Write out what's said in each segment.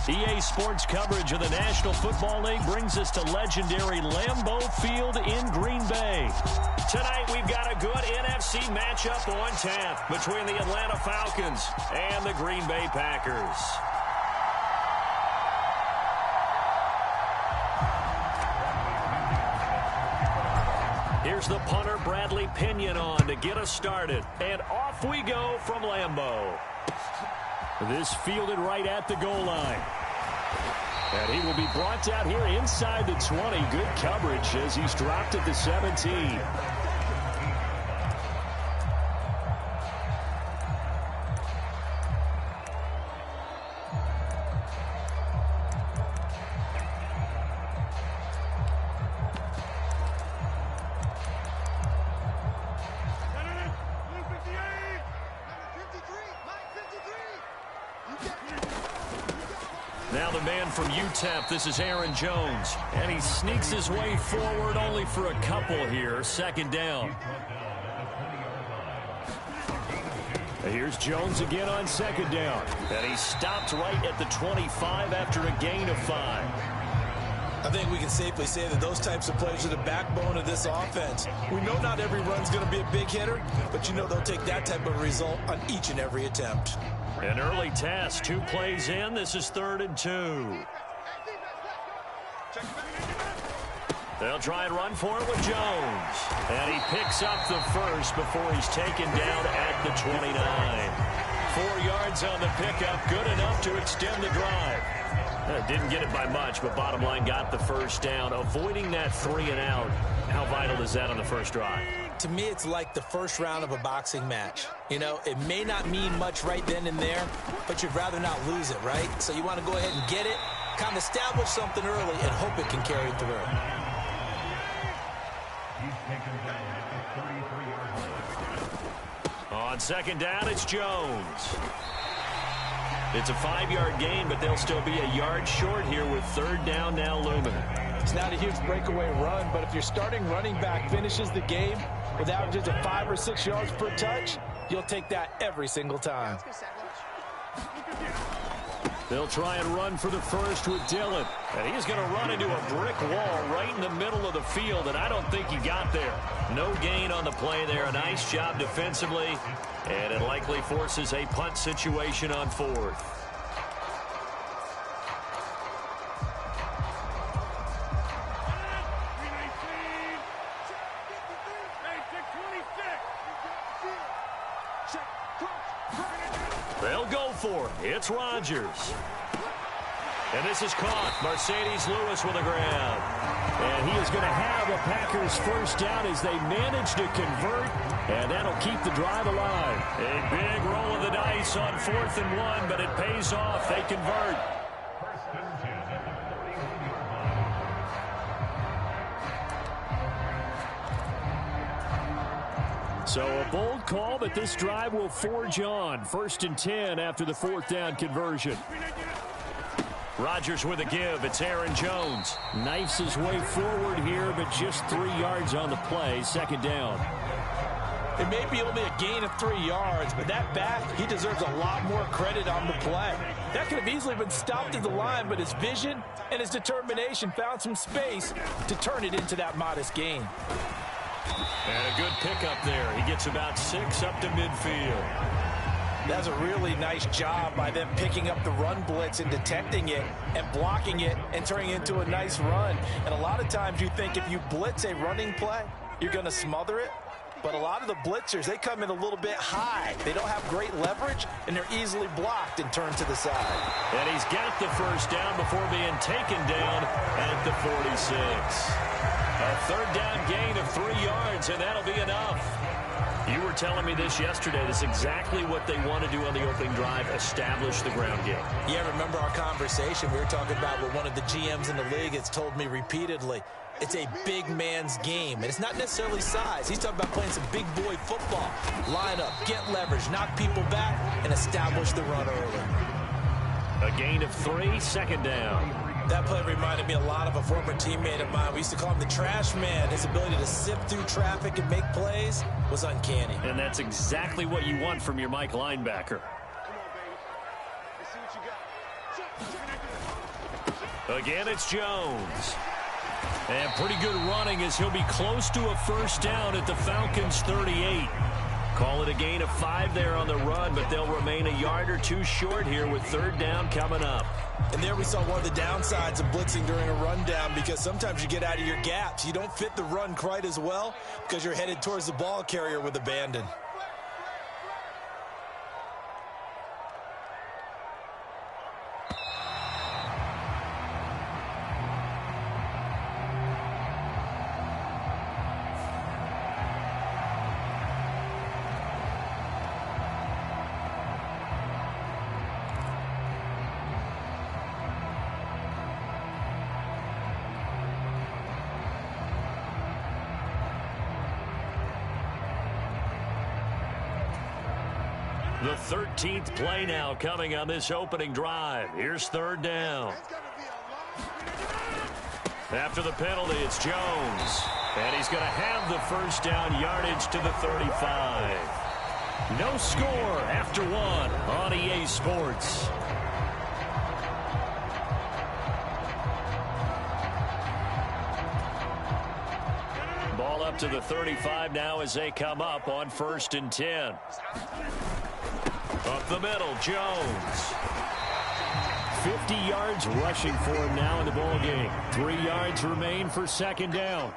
EA Sports coverage of the National Football League brings us to legendary Lambeau Field in Green Bay. Tonight, we've got a good NFC matchup on tap between the Atlanta Falcons and the Green Bay Packers. Here's the punter, Bradley Pinion, on to get us started. And off we go from Lambeau. This fielded right at the goal line. And he will be brought down here inside the 20. Good coverage as he's dropped at the 17. Now the man from UTEP, this is Aaron Jones. And he sneaks his way forward only for a couple here. Second down. Here's Jones again on second down. And he stopped right at the 25 after a gain of 5. I think we can safely say that those types of plays are the backbone of this offense. We know not every run's going to be a big hitter, but you know they'll take that type of result on each and every attempt. An early test, 2 plays in. This is 3rd and 2. They'll try and run for it with Jones. And he picks up the first before he's taken down at the 29. 4 yards on the pickup, good enough to extend the drive. Didn't get it by much, but bottom line got the first down. Avoiding that 3 and out. How vital is that on the first drive? To me, it's like the first round of a boxing match. You know, it may not mean much right then and there, but you'd rather not lose it, right? So you want to go ahead and get it, kind of establish something early, and hope it can carry through. On second down, it's Jones. It's a 5-yard gain, but they'll still be a yard short here with 3rd down now looming. It's not a huge breakaway run, but if your starting running back finishes the game with averages of 5 or 6 yards per touch, you'll take that every single time. They'll try and run for the first with Dillon. And he's going to run into a brick wall right in the middle of the field, and I don't think he got there. No gain on the play there. A nice job defensively, and it likely forces a punt situation on 4th. They'll go for it. It's Rodgers. And this is caught. Mercedes Lewis with a grab. And he is going to have a Packers first down as they manage to convert. And that'll keep the drive alive. A big roll of the dice on 4th and 1, but it pays off. They convert. So a bold call, but this drive will forge on. 1st and 10 after the 4th down conversion. Rodgers with a give. It's Aaron Jones. Knifes his way forward here, but just 3 yards on the play. 2nd down. It may be only a gain of 3 yards, but that back, he deserves a lot more credit on the play. That could have easily been stopped at the line, but his vision and his determination found some space to turn it into that modest gain. And a good pickup there. He gets about 6 up to midfield. That's a really nice job by them picking up the run blitz and detecting it and blocking it and turning it into a nice run. And a lot of times you think if you blitz a running play, you're going to smother it. But a lot of the blitzers, they come in a little bit high. They don't have great leverage, and they're easily blocked and turned to the side. And he's got the first down before being taken down at the 46. A 3rd down gain of 3 yards, and that'll be enough. You were telling me this yesterday. This is exactly what they want to do on the opening drive, establish the ground game. Yeah, remember our conversation? We were talking about what one of the GMs in the league has told me repeatedly. It's a big man's game, and it's not necessarily size. He's talking about playing some big boy football. Line up, get leverage, knock people back, and establish the run early. A gain of 3, 2nd down. That play reminded me a lot of a former teammate of mine. We used to call him the trash man. His ability to sift through traffic and make plays was uncanny. And that's exactly what you want from your Mike linebacker. Again, it's Jones. And pretty good running as he'll be close to a first down at the Falcons' 38. Call it a gain of 5 there on the run, but they'll remain a yard or two short here with third down coming up. And there we saw one of the downsides of blitzing during a rundown, because sometimes you get out of your gaps. You don't fit the run quite as well because you're headed towards the ball carrier with abandon. The 13th play now coming on this opening drive. Here's third down. After the penalty, it's Jones. And he's going to have the first down yardage to the 35. No score after 1 on EA Sports. Ball up to the 35 now as they come up on 1st and 10. Up the middle, Jones. 50 yards rushing for him now in the ball game. 3 yards remain for second down.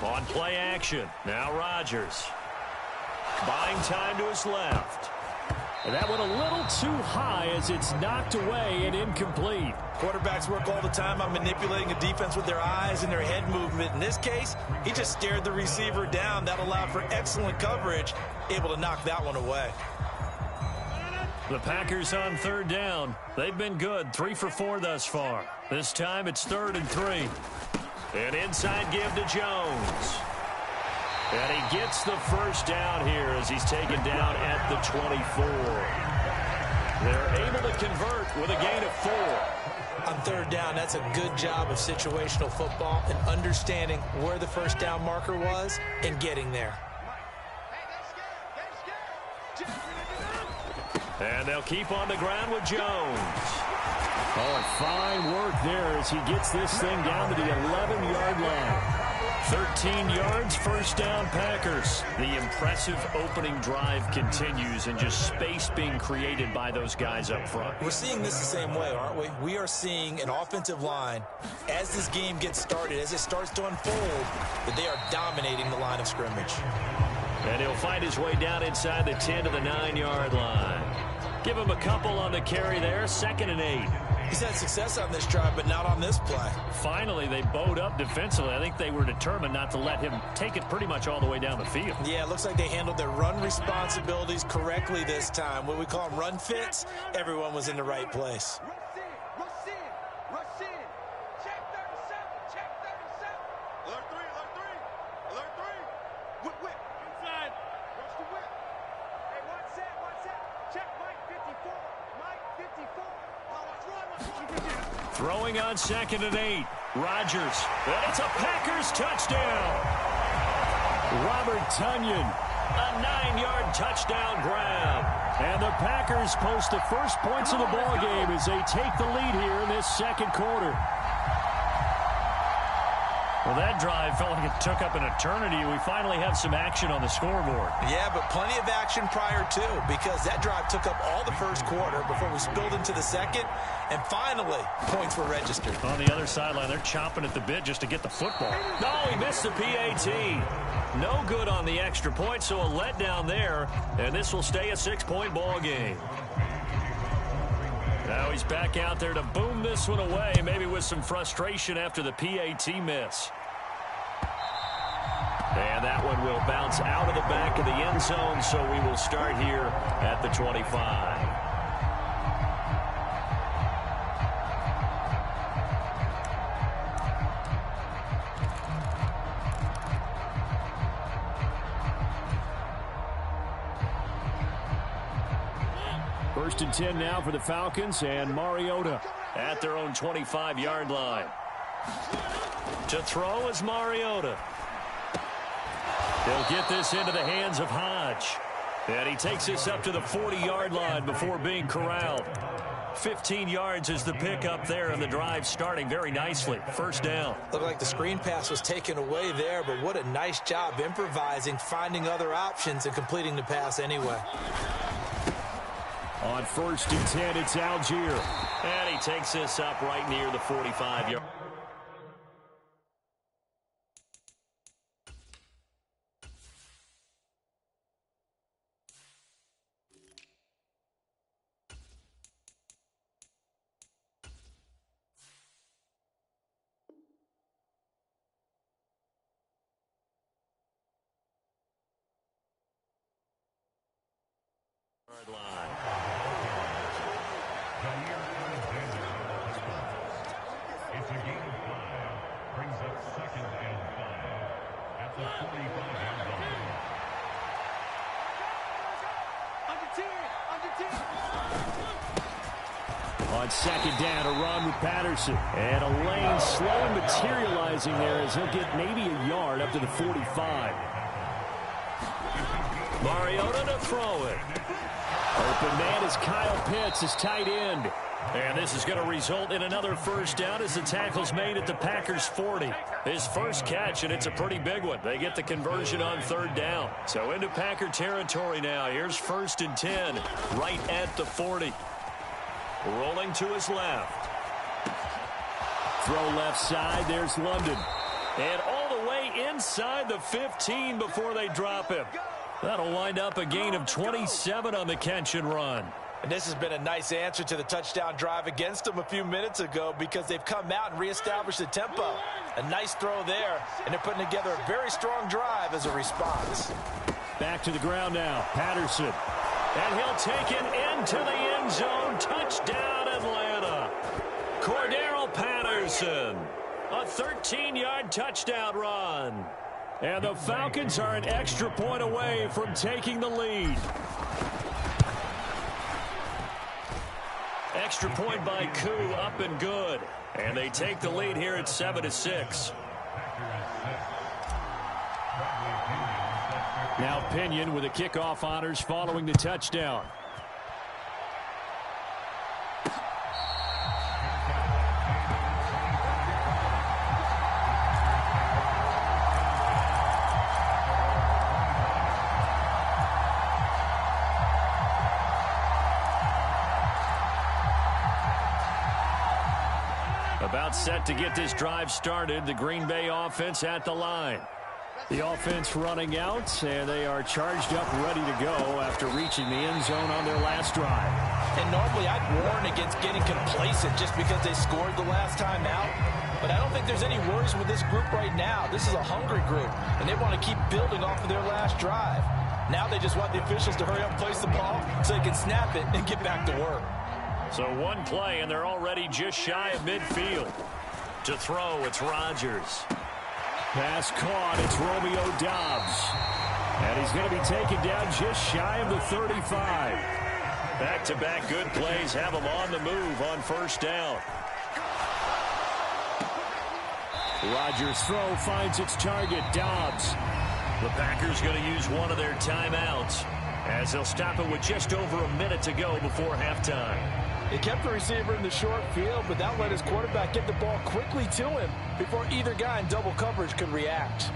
On play action, now Rodgers. Buying time to his left. And that went a little too high as it's knocked away and incomplete. Quarterbacks work all the time on manipulating a defense with their eyes and their head movement. In this case, he just stared the receiver down. That allowed for excellent coverage, able to knock that one away. The Packers on third down. They've been good, 3 for 4 thus far. This time it's 3rd and 3. An inside give to Jones. And he gets the first down here as he's taken down at the 24. They're able to convert with a gain of 4. On third down, that's a good job of situational football and understanding where the first down marker was and getting there. And they'll keep on the ground with Jones. Oh, fine work there as he gets this thing down to the 11-yard line. 13 yards, first down, Packers. The impressive opening drive continues, and just space being created by those guys up front. We're seeing this the same way, aren't we? We are seeing an offensive line, as this game gets started, as it starts to unfold, that they are dominating the line of scrimmage. And he'll find his way down inside the 10 to the 9-yard line. Give him a couple on the carry there, 2nd and 8. He's had success on this drive, but not on this play. Finally, they bowed up defensively. I think they were determined not to let him take it pretty much all the way down the field. Yeah, it looks like they handled their run responsibilities correctly this time. What we call them run fits, everyone was in the right place. Throwing on 2nd and 8. Rodgers. And it's a Packers touchdown. Robert Tonyan. A 9-yard touchdown grab. And the Packers post the first points of the ball game as they take the lead here in this second quarter. Well, that drive felt like it took up an eternity. We finally have some action on the scoreboard. Yeah, but plenty of action prior to, because that drive took up all the first quarter before we spilled into the second, and finally, points were registered. On the other sideline, they're chomping at the bit just to get the football. No, he missed the PAT. No good on the extra point, so a letdown there, and this will stay a 6-point ball game. Now he's back out there to boom this one away, maybe with some frustration after the PAT miss. And that one will bounce out of the back of the end zone, so we will start here at the 25. First and 10 now for the Falcons, and Mariota at their own 25-yard line. To throw is Mariota. They'll get this into the hands of Hyde. touch. And he takes this up to the 40-yard line before being corralled. 15 yards is the pickup there, and the drive starting very nicely. First down. Looked like the screen pass was taken away there, but what a nice job improvising, finding other options, and completing the pass anyway. On 1st and 10, it's Algier. And he takes this up right near the 45-yard. Line. It's a gain of 5. Brings up 2nd and 5 at the 45-yard line. On 2nd down, a run with Patterson. And a lane slowly materializing there as he'll get maybe a yard up to the 45. Mariota to throw it. Open man is Kyle Pitts, his tight end. And this is going to result in another first down as the tackle's made at the Packers' 40. His first catch, and it's a pretty big one. They get the conversion on 3rd down. So into Packer territory now. Here's 1st and 10, right at the 40. Rolling to his left. Throw left side. There's London. And all the way inside the 15 before they drop him. That'll wind up a gain of 27 on the catch and run. And this has been a nice answer to the touchdown drive against them a few minutes ago because they've come out and reestablished the tempo. A nice throw there, and they're putting together a very strong drive as a response. Back to the ground now. Patterson. And he'll take it into the end zone. Touchdown, Atlanta. Cordero Patterson. A 13-yard touchdown run. And the Falcons are an extra point away from taking the lead. Extra point by Koo, up and good. And they take the lead here at 7-6. Now Pinion with the kickoff honors following the touchdown. About set to get this drive started. The Green Bay offense at the line. The offense running out, and they are charged up, ready to go after reaching the end zone on their last drive. And normally I'd warn against getting complacent just because they scored the last time out. But I don't think there's any worries with this group right now. This is a hungry group, and they want to keep building off of their last drive. Now they just want the officials to hurry up and place the ball so they can snap it and get back to work. So one play, and they're already just shy of midfield. To throw, it's Rodgers. Pass caught, it's Romeo Doubs. And he's going to be taken down just shy of the 35. Back-to-back good plays have him on the move on 1st down. Rodgers' throw finds its target, Doubs. The Packers going to use one of their timeouts as they'll stop it with just over a minute to go before halftime. They kept the receiver in the short field, but that let his quarterback get the ball quickly to him before either guy in double coverage could react.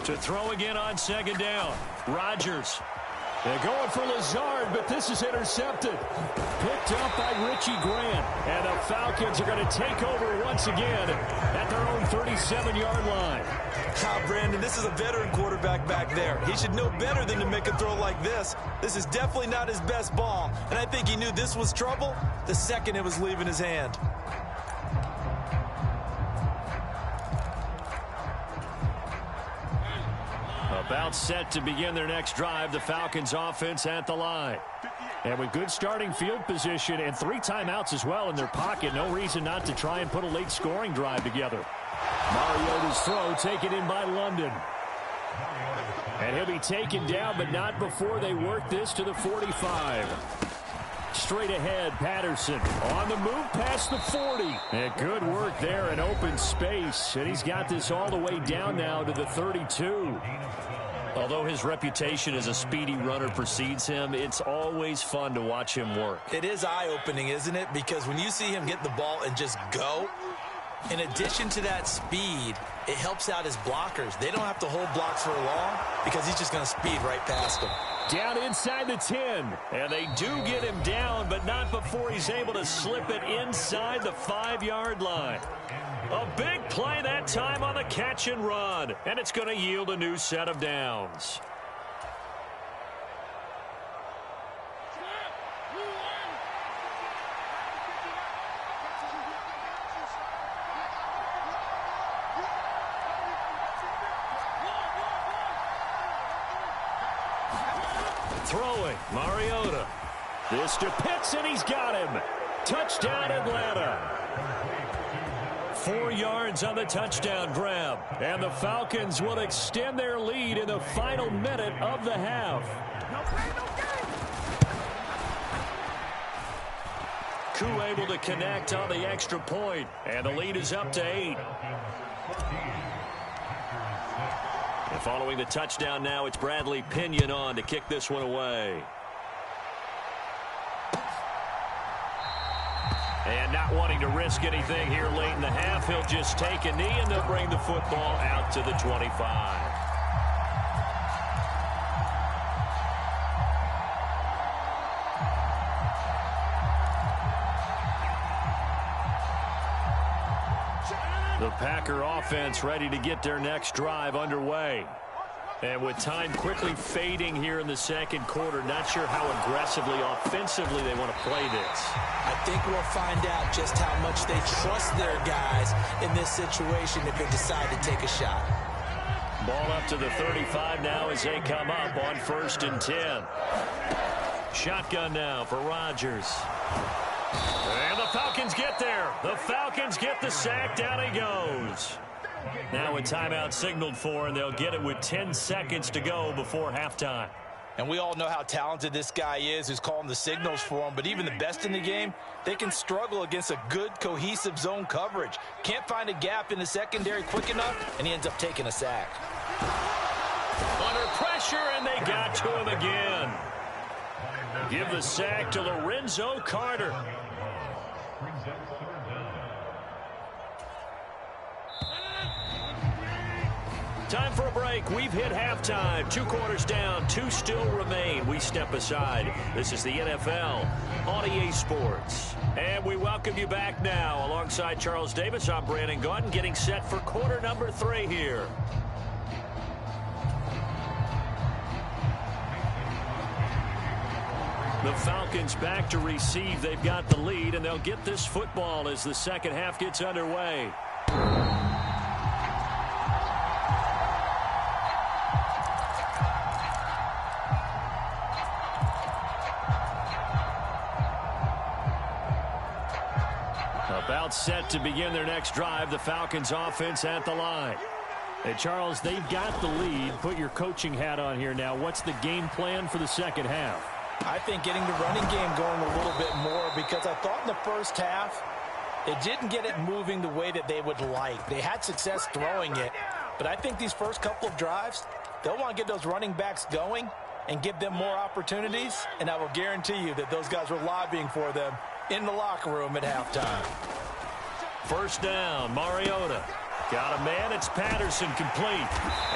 To throw again on 2nd down. Rodgers. They're going for Lazard, but this is intercepted. Picked up by Richie Grant. And the Falcons are going to take over once again at their own 37-yard line. Brandon, this is a veteran quarterback back there. He should know better than to make a throw like this. This is definitely not his best ball. And I think he knew this was trouble the second it was leaving his hand. About set to begin their next drive, the Falcons offense at the line. And with good starting field position and 3 timeouts as well in their pocket, no reason not to try and put a late scoring drive together. Mariota's throw taken in by London. And he'll be taken down, but not before they work this to the 45. Straight ahead, Patterson on the move past the 40. And good work there in open space. And he's got this all the way down now to the 32. Although his reputation as a speedy runner precedes him, it's always fun to watch him work. It is eye-opening, isn't it? Because when you see him get the ball and just go, in addition to that speed, it helps out his blockers. They don't have to hold blocks for long because he's just going to speed right past them. Down inside the 10. And they do get him down, but not before he's able to slip it inside the 5-yard line. A big play that time on the catch and run. And it's going to yield a new set of downs. Throwing, Mariota. This to Pitts, and he's got him. Touchdown, Atlanta. 4 yards on the touchdown grab. And the Falcons will extend their lead in the final minute of the half. Koo able to connect on the extra point. And the lead is up to 8. And following the touchdown now, it's Bradley Pinion on to kick this one away. And not wanting to risk anything here late in the half, he'll just take a knee and they'll bring the football out to the 25. The Packer offense ready to get their next drive underway. And with time quickly fading here in the second quarter, not sure how aggressively, offensively they want to play this. I think we'll find out just how much they trust their guys in this situation if they decide to take a shot. Ball up to the 35 now as they come up on 1st and 10. Shotgun now for Rodgers. And the Falcons get there. The Falcons get the sack. Down he goes. Now a timeout signaled for, and they'll get it with 10 seconds to go before halftime. And we all know how talented this guy is who's calling the signals for him, but even the best in the game, they can struggle against a good, cohesive zone coverage. Can't find a gap in the secondary quick enough, and he ends up taking a sack. Under pressure, and they got to him again. Give the sack to Lorenzo Carter. Time for a break. We've hit halftime. 2 quarters down. 2 still remain. We step aside. This is the NFL on EA Sports. And we welcome you back now. Alongside Charles Davis, I'm Brandon Gaudin, getting set for quarter number 3 here. The Falcons back to receive. They've got the lead, and they'll get this football as the second half gets underway. About set to begin their next drive, the Falcons offense at the line. Hey, Charles, they've got the lead. Put your coaching hat on here now. What's the game plan for the second half? I think getting the running game going a little bit more, because I thought in the first half they didn't get it moving the way that they would like. They had success throwing it, but I think these first couple of drives, they'll want to get those running backs going and give them more opportunities, and I will guarantee you that those guys were lobbying for them in the locker room at halftime. First down, Mariota. Got a man, it's Patterson, complete.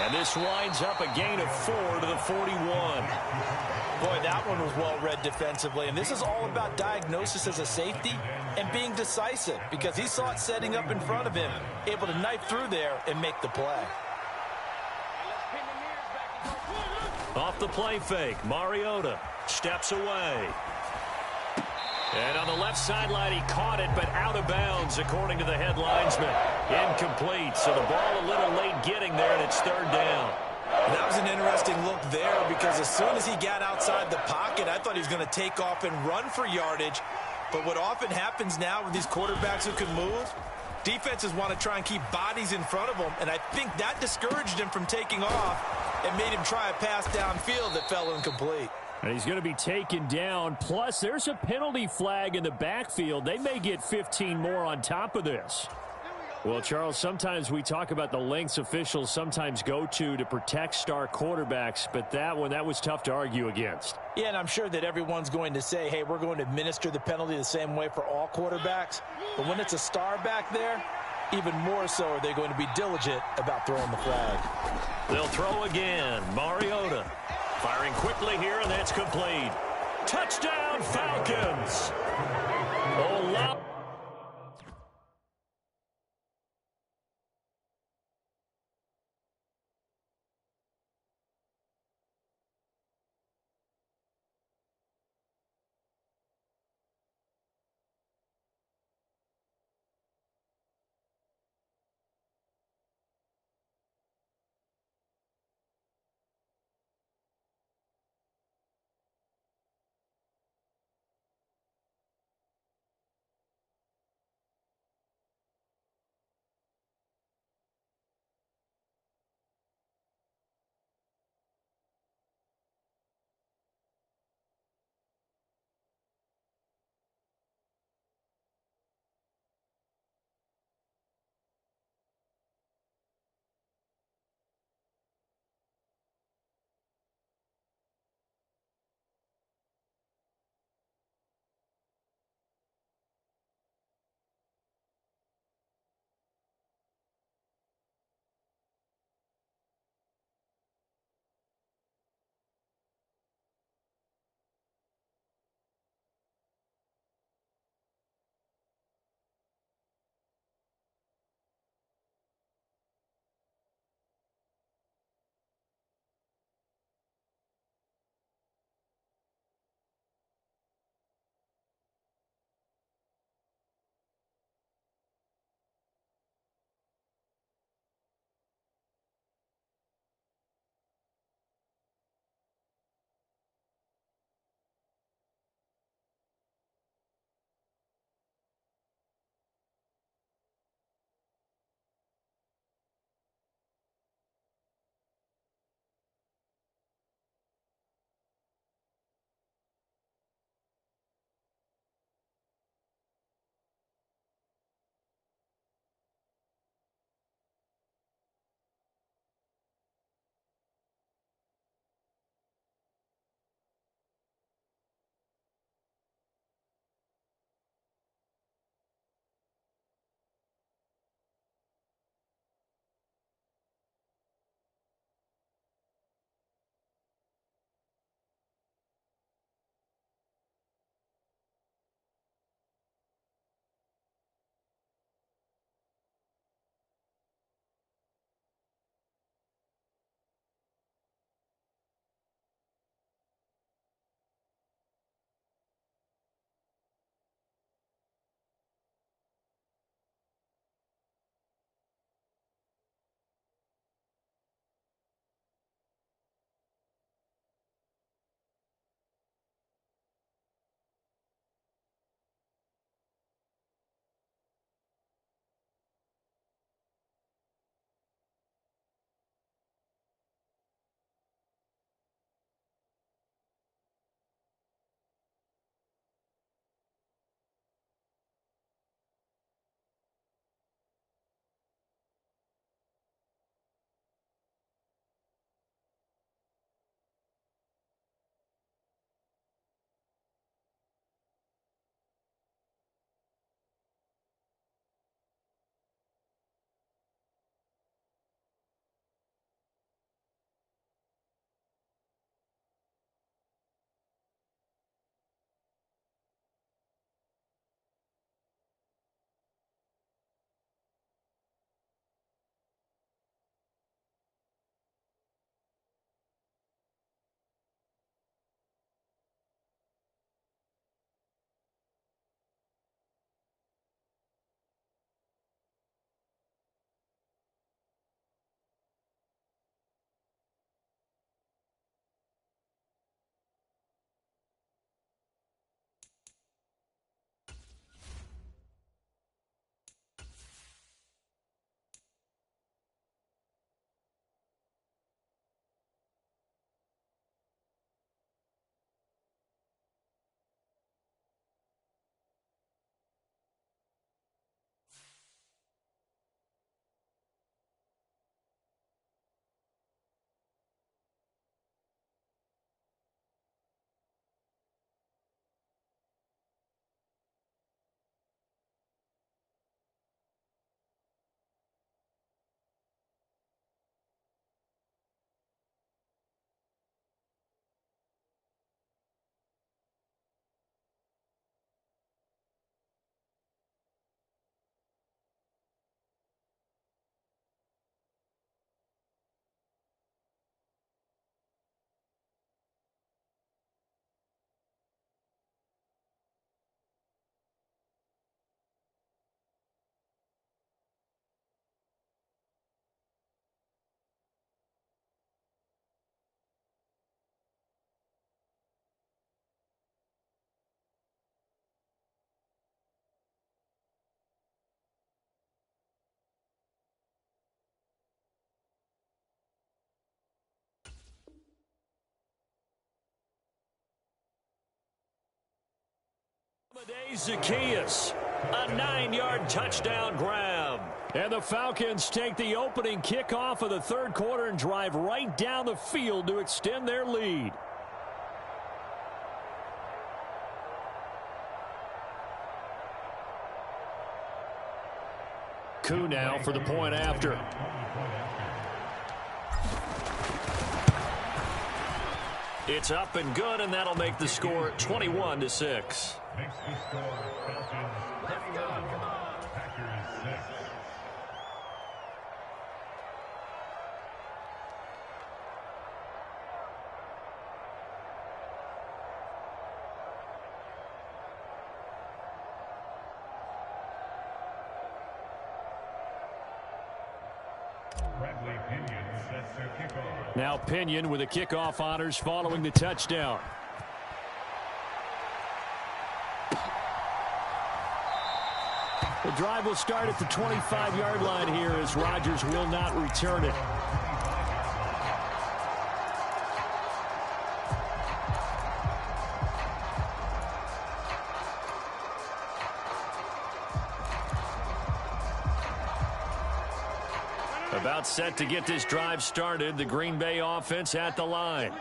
And this winds up a gain of 4 to the 41. Boy, that one was well read defensively, and this is all about diagnosis as a safety and being decisive, because he saw it setting up in front of him, able to knife through there and make the play. Off the play fake, Mariota steps away. And on the left sideline, he caught it, but out of bounds, according to the head linesman. Incomplete, so the ball a little late getting there, and it's 3rd down. That was an interesting look there, because as soon as he got outside the pocket, I thought he was going to take off and run for yardage. But what often happens now with these quarterbacks who can move, defenses want to try and keep bodies in front of them, and I think that discouraged him from taking off. and made him try a pass downfield that fell incomplete. And he's going to be taken down. Plus, there's a penalty flag in the backfield. They may get 15 more on top of this. Well, Charles, sometimes we talk about the lengths officials sometimes go to protect star quarterbacks, but that was tough to argue against. Yeah, and I'm sure that everyone's going to say, hey, we're going to administer the penalty the same way for all quarterbacks. But when it's a star back there, even more so are they going to be diligent about throwing the flag. They'll throw again. Mariota firing quickly here, and that's complete. Touchdown, Falcons. Zacchaeus, a 9-yard touchdown grab. And the Falcons take the opening kickoff of the third quarter and drive right down the field to extend their lead. Koo now for the point after. It's up and good, and that'll make the score 21-6. Makes the score Falcons 21, Packers 6. Now Pinion with the kickoff honors following the touchdown. The drive will start at the 25-yard line here as Rodgers will not return it. About set to get this drive started. The Green Bay offense at the line.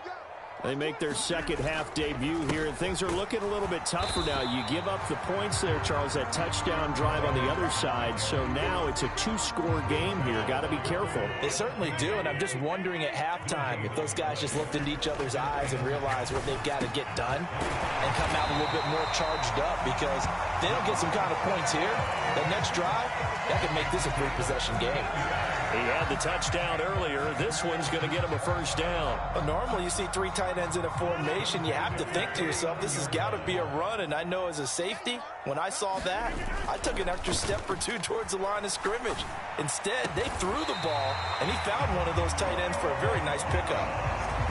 They make their second half debut here, and things are looking a little bit tougher now. You give up the points there, Charles, that touchdown drive on the other side. So now it's a 2-score game here. Got to be careful. They certainly do, and I'm just wondering at halftime if those guys just looked into each other's eyes and realized what they've got to get done and come out a little bit more charged up, because if they don't get some kind of points here, the next drive, that could make this a 3-possession game. He had the touchdown earlier. This one's going to get him a first down. Well, normally you see 3 tight ends in a formation. You have to think to yourself, this has got to be a run. And I know as a safety, when I saw that, I took an extra step or 2 towards the line of scrimmage. Instead, they threw the ball, and he found one of those tight ends for a very nice pickup.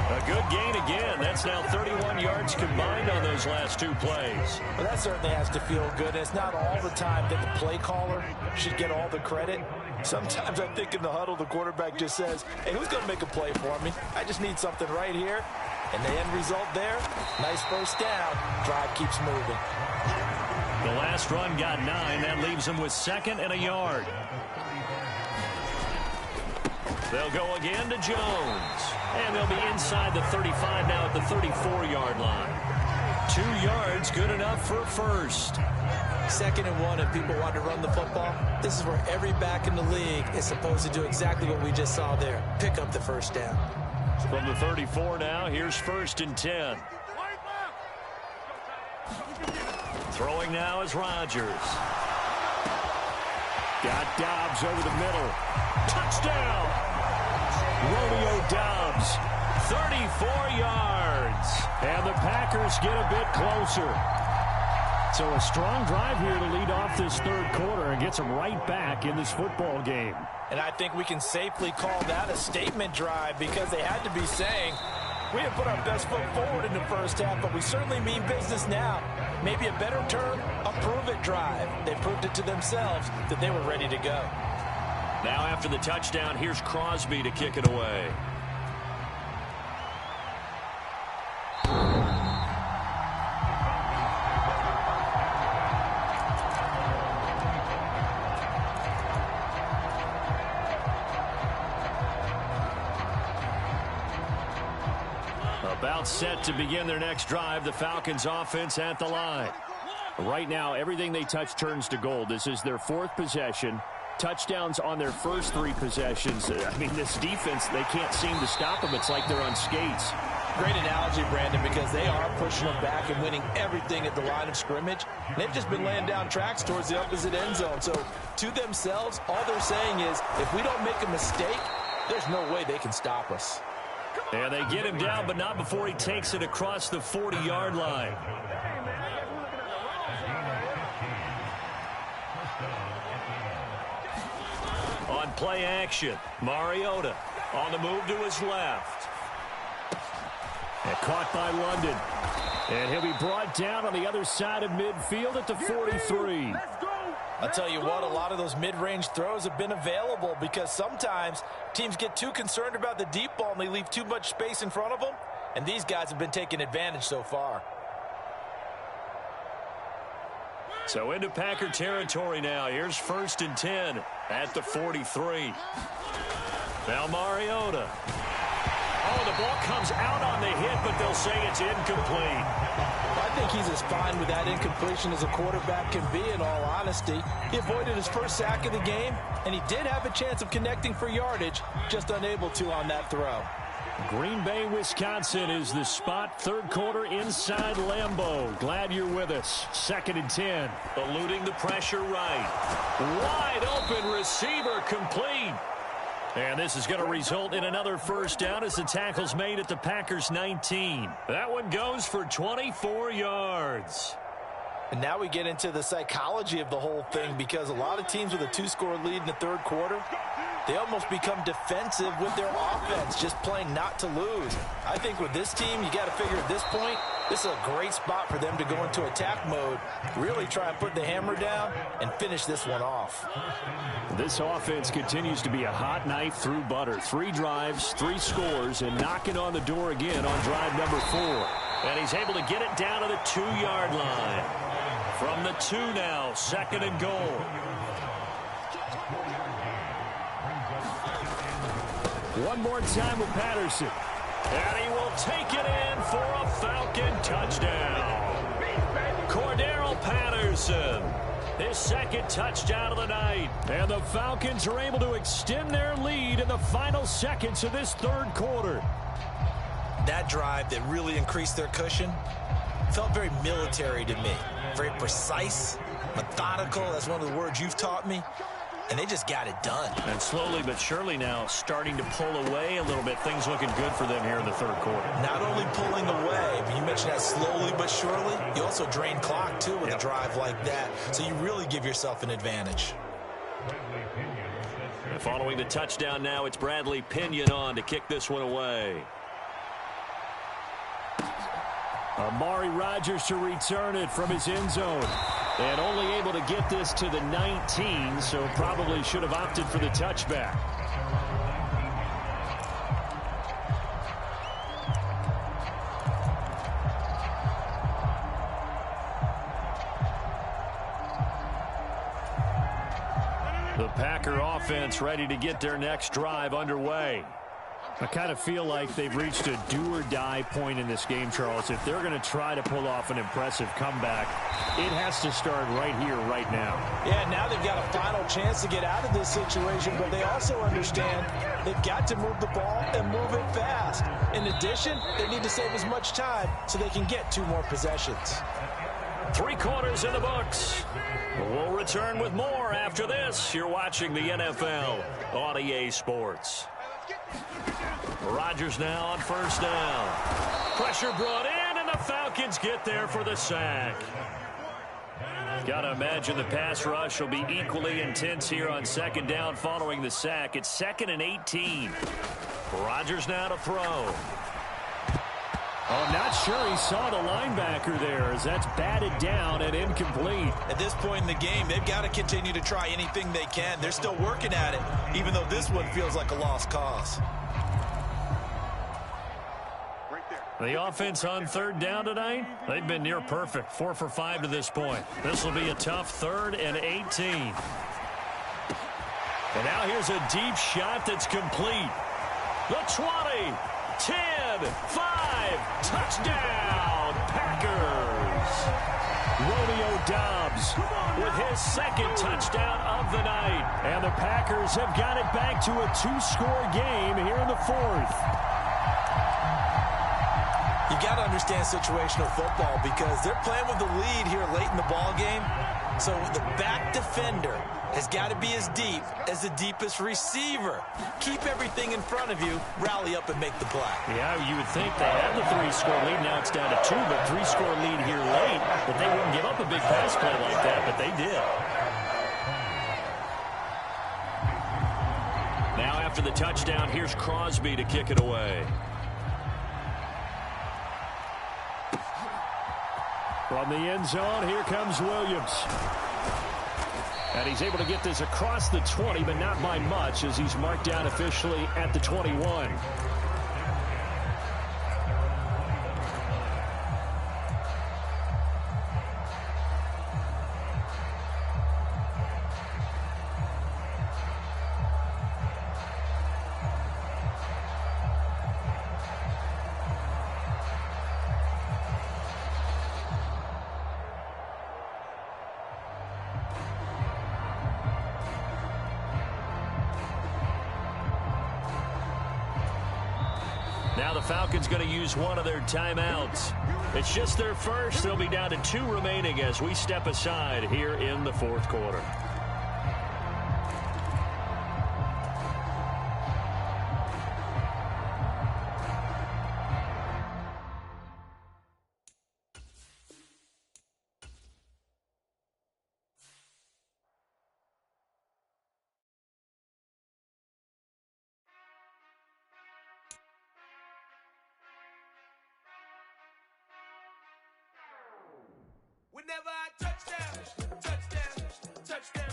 A good gain again. That's now 31 yards combined on those last 2 plays. Well, that certainly has to feel good. It's not all the time that the play caller should get all the credit. Sometimes I think in the huddle, the quarterback just says, hey, who's going to make a play for me? I just need something right here. And the end result there, nice first down. Drive keeps moving. The last run got 9. That leaves him with 2nd and a yard. They'll go again to Jones. And they'll be inside the 35 now at the 34-yard line. 2 yards, good enough for a first. 2nd and 1, and people want to run the football. This is where every back in the league is supposed to do exactly what we just saw there. Pick up the first down. From the 34 now, here's 1st and 10. Throwing now is Rodgers. Got Dobbs over the middle. Touchdown! Romeo Dobbs, 34 yards. And the Packers get a bit closer. So a strong drive here to lead off this third quarter and gets them right back in this football game. And I think we can safely call that a statement drive, because they had to be saying, we didn't put our best foot forward in the first half, but we certainly mean business now. Maybe a better term, a prove-it drive. They proved it to themselves that they were ready to go. Now after the touchdown, here's Crosby to kick it away. About set to begin their next drive, the Falcons offense at the line. Right now, everything they touch turns to gold. This is their 4th possession. Touchdowns on their first 3 possessions. I mean, this defense, they can't seem to stop them. It's like they're on skates. Great analogy, Brandon, because they are pushing them back and winning everything at the line of scrimmage. They've just been laying down tracks towards the opposite end zone. So to themselves, all they're saying is, if we don't make a mistake, there's no way they can stop us. And they get him down, but not before he takes it across the 40-yard line. On play action, Mariota on the move to his left. And caught by London. And he'll be brought down on the other side of midfield at the 43. I'll tell you what, a lot of those mid-range throws have been available, because sometimes teams get too concerned about the deep ball and they leave too much space in front of them, and these guys have been taking advantage so far. So into Packer territory now. Here's 1st and 10 at the 43. Now Mariota. Oh, the ball comes out on the hit, but they'll say it's incomplete. I think he's as fine with that incompletion as a quarterback can be, in all honesty. He avoided his first sack of the game, and he did have a chance of connecting for yardage, just unable to on that throw. Green Bay, Wisconsin is the spot. 3rd quarter inside Lambeau. Glad you're with us. 2nd and 10. Eluding the pressure right. Wide open receiver complete. And this is going to result in another 1st down as the tackle's made at the Packers 19. That one goes for 24 yards. And now we get into the psychology of the whole thing, because a lot of teams with a 2-score lead in the 3rd quarter, they almost become defensive with their offense, just playing not to lose. I think with this team, you got to figure at this point, this is a great spot for them to go into attack mode, really try and put the hammer down and finish this one off. This offense continues to be a hot knife through butter. 3 drives, 3 scores, and knocking on the door again on drive number 4. And he's able to get it down to the 2-yard line. From the 2 now, 2nd and goal. One more time with Patterson. And he will take it in for a Falcon touchdown. Cordero Patterson, his 2nd touchdown of the night. And the Falcons are able to extend their lead in the final seconds of this 3rd quarter. That drive that really increased their cushion felt very military to me. Very precise, methodical. That's one of the words you've taught me. And they just got it done. And slowly but surely now starting to pull away a little bit. Things looking good for them here in the 3rd quarter. Not only pulling away, but you mentioned that slowly but surely. You also drain clock, too, with a drive like that. So you really give yourself an advantage. And following the touchdown now, it's Bradley Pinion on to kick this one away. Amari Rodgers to return it from his end zone. And only able to get this to the 19, so probably should have opted for the touchback. The Packer offense ready to get their next drive underway. I kind of feel like they've reached a do-or-die point in this game, Charles. If they're going to try to pull off an impressive comeback, it has to start right here, right now. Yeah, now they've got a final chance to get out of this situation, but they also understand they've got to move the ball and move it fast. In addition, they need to save as much time so they can get 2 more possessions. 3 quarters in the books. We'll return with more after this. You're watching the NFL on EA Sports. Rodgers now on 1st down. Pressure brought in, and the Falcons get there for the sack. Got to imagine the pass rush will be equally intense here on 2nd down following the sack. It's 2nd and 18. Rodgers now to throw. Oh, not sure he saw the linebacker there as that's batted down and incomplete. At this point in the game, they've got to continue to try anything they can. They're still working at it, even though this one feels like a lost cause. The offense on 3rd down tonight, they've been near perfect. 4 for 5 to this point. This will be a tough 3rd and 18. And now here's a deep shot that's complete. The 20, 10, 5, touchdown, Packers. Romeo Doubs with his 2nd touchdown of the night. And the Packers have got it back to a 2-score game here in the 4th. You got to understand situational football because they're playing with the lead here late in the ball game. So the back defender has got to be as deep as the deepest receiver. Keep everything in front of you, rally up and make the play. Yeah, you would think they had the 3-score lead. Now it's down to 2, but 3-score lead here late. But they wouldn't give up a big pass play like that, but they did. Now after the touchdown, here's Crosby to kick it away. From the end zone, here comes Williams. And he's able to get this across the 20, but not by much as he's marked down officially at the 21. Now the Falcons going to use one of their timeouts. It's just their first. They'll be down to 2 remaining as we step aside here in the fourth quarter. Whenever I touchdown, touchdown, touchdown.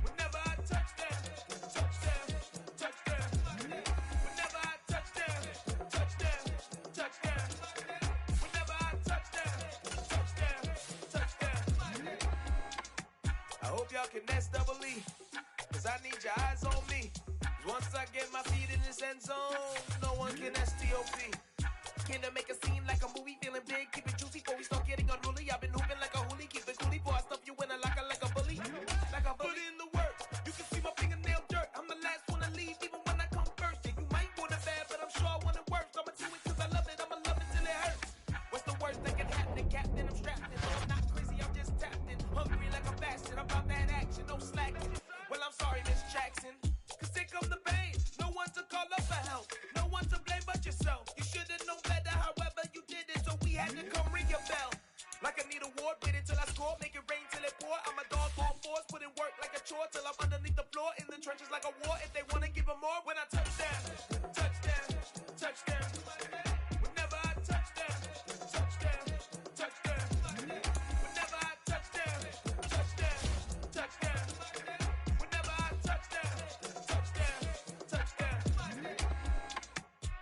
Whenever I touchdown, touchdown, touchdown. Whenever I touchdown, touchdown, touchdown. Whenever I touchdown, touchdown, touchdown. I hope y'all can nest double E, 'cause I need your eyes on me. 'Cause once I get my feet in this end zone, no one can STOP. Came to make a scene like a movie, feeling big, keep it juicy before we start getting unruly. I've been hooping like a hoolie, keep it coolie before I stuff you in a locker like a bully. Like a bully in the work, you can see my fingernail dirt. I'm the last one to leave, even when I come first. Yeah, you might want it bad, but I'm sure I want it worse. I'ma do it 'cause I love it, I'ma love it till it hurts. What's the worst that can happen? Captain, I'm strapped in. I'm not crazy, I'm just tapped in. Hungry like a bastard, I'm about that action, no slacking. Well, I'm sorry, Miss Jackson, 'cause here come the pain. No one to call up for help, no one to blame but yourself. You should've known better, however you did it, so we had to come ring your bell. Like I need a ward, wait until I score, make it rain till it pour. I'm a dog, all fours, put in work like a chore till I'm underneath the floor, in the trenches like a war. If they wanna give them more, when I touchdown, touchdown, touchdown. Whenever I touchdown, touchdown, touchdown. Whenever I touchdown, touchdown, touchdown. Whenever I touchdown, touchdown, touchdown.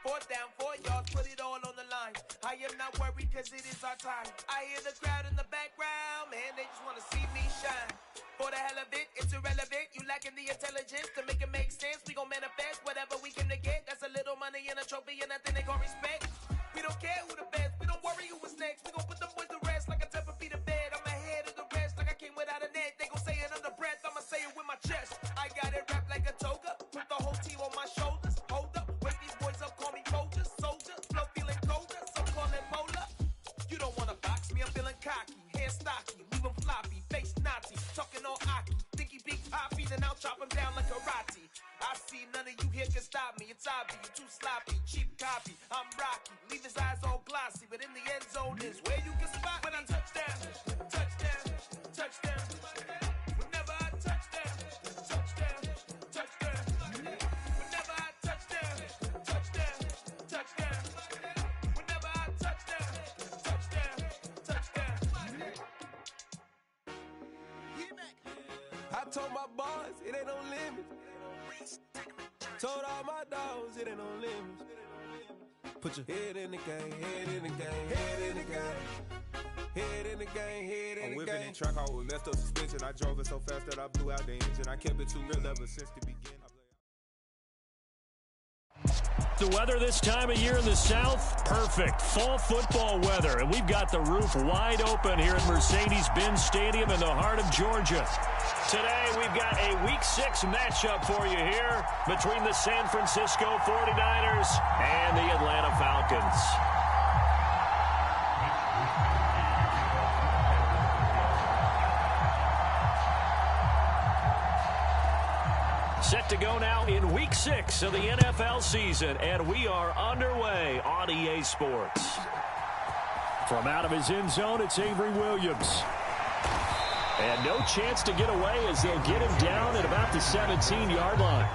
4th down, 4 yards, put it all on the line. I am not worried 'cause it is our time. I hear the crowd in the background, man, they just wanna see me shine. For the hell of it, it's irrelevant. You lacking the intelligence to make it make sense. We gon' manifest whatever we came to get. That's a little money and a trophy and nothing they gon' respect. We don't care who the best, we don't worry who was next. We gon' put them boys to rest like a temper feet of bed. I'm ahead of the rest like I came without a net. They gon' say it under breath, I'ma say it with my chest. I got it wrapped like a toga, put the whole team on my shoulders. Hold up, wake these boys up, call me soldier, soldier. Flow feeling colder, some call it polar. You don't wanna box me, I'm feeling cocky. Hair stocky, leave him floppy, face Nazi. Talking all Aki, think he big poppy, then I'll chop him down like karate. I see none of you here can stop me. It's obvious, you too sloppy, cheap copy. I'm Rocky, leave his eyes all glossy, but in the end zone is where you can spot when I touchdown, touchdown, touchdown. Whenever I touchdown, touchdown, touchdown. Whenever I touchdown, touchdown, touchdown. Whenever I touchdown, touchdown, touchdown. I told my boys it ain't no limit. Told all my dogs it ain't no limits. Put your head in the game, head in the game, head in the game. Head in the game, head in the game. I'm whipping in track, I was messed up suspension. I drove it so fast that I blew out the engine. I kept it too real ever since the beginning. The weather this time of year in the South, perfect. Fall football weather, and we've got the roof wide open here at Mercedes-Benz Stadium in the heart of Georgia. Today, we've got a Week 6 matchup for you here between the San Francisco 49ers and the Atlanta Falcons. Set to go now in Week 6 of the NFL season, and we are underway on EA Sports. From out of his end zone, it's Avery Williams. And no chance to get away as they'll get him down at about the 17-yard line.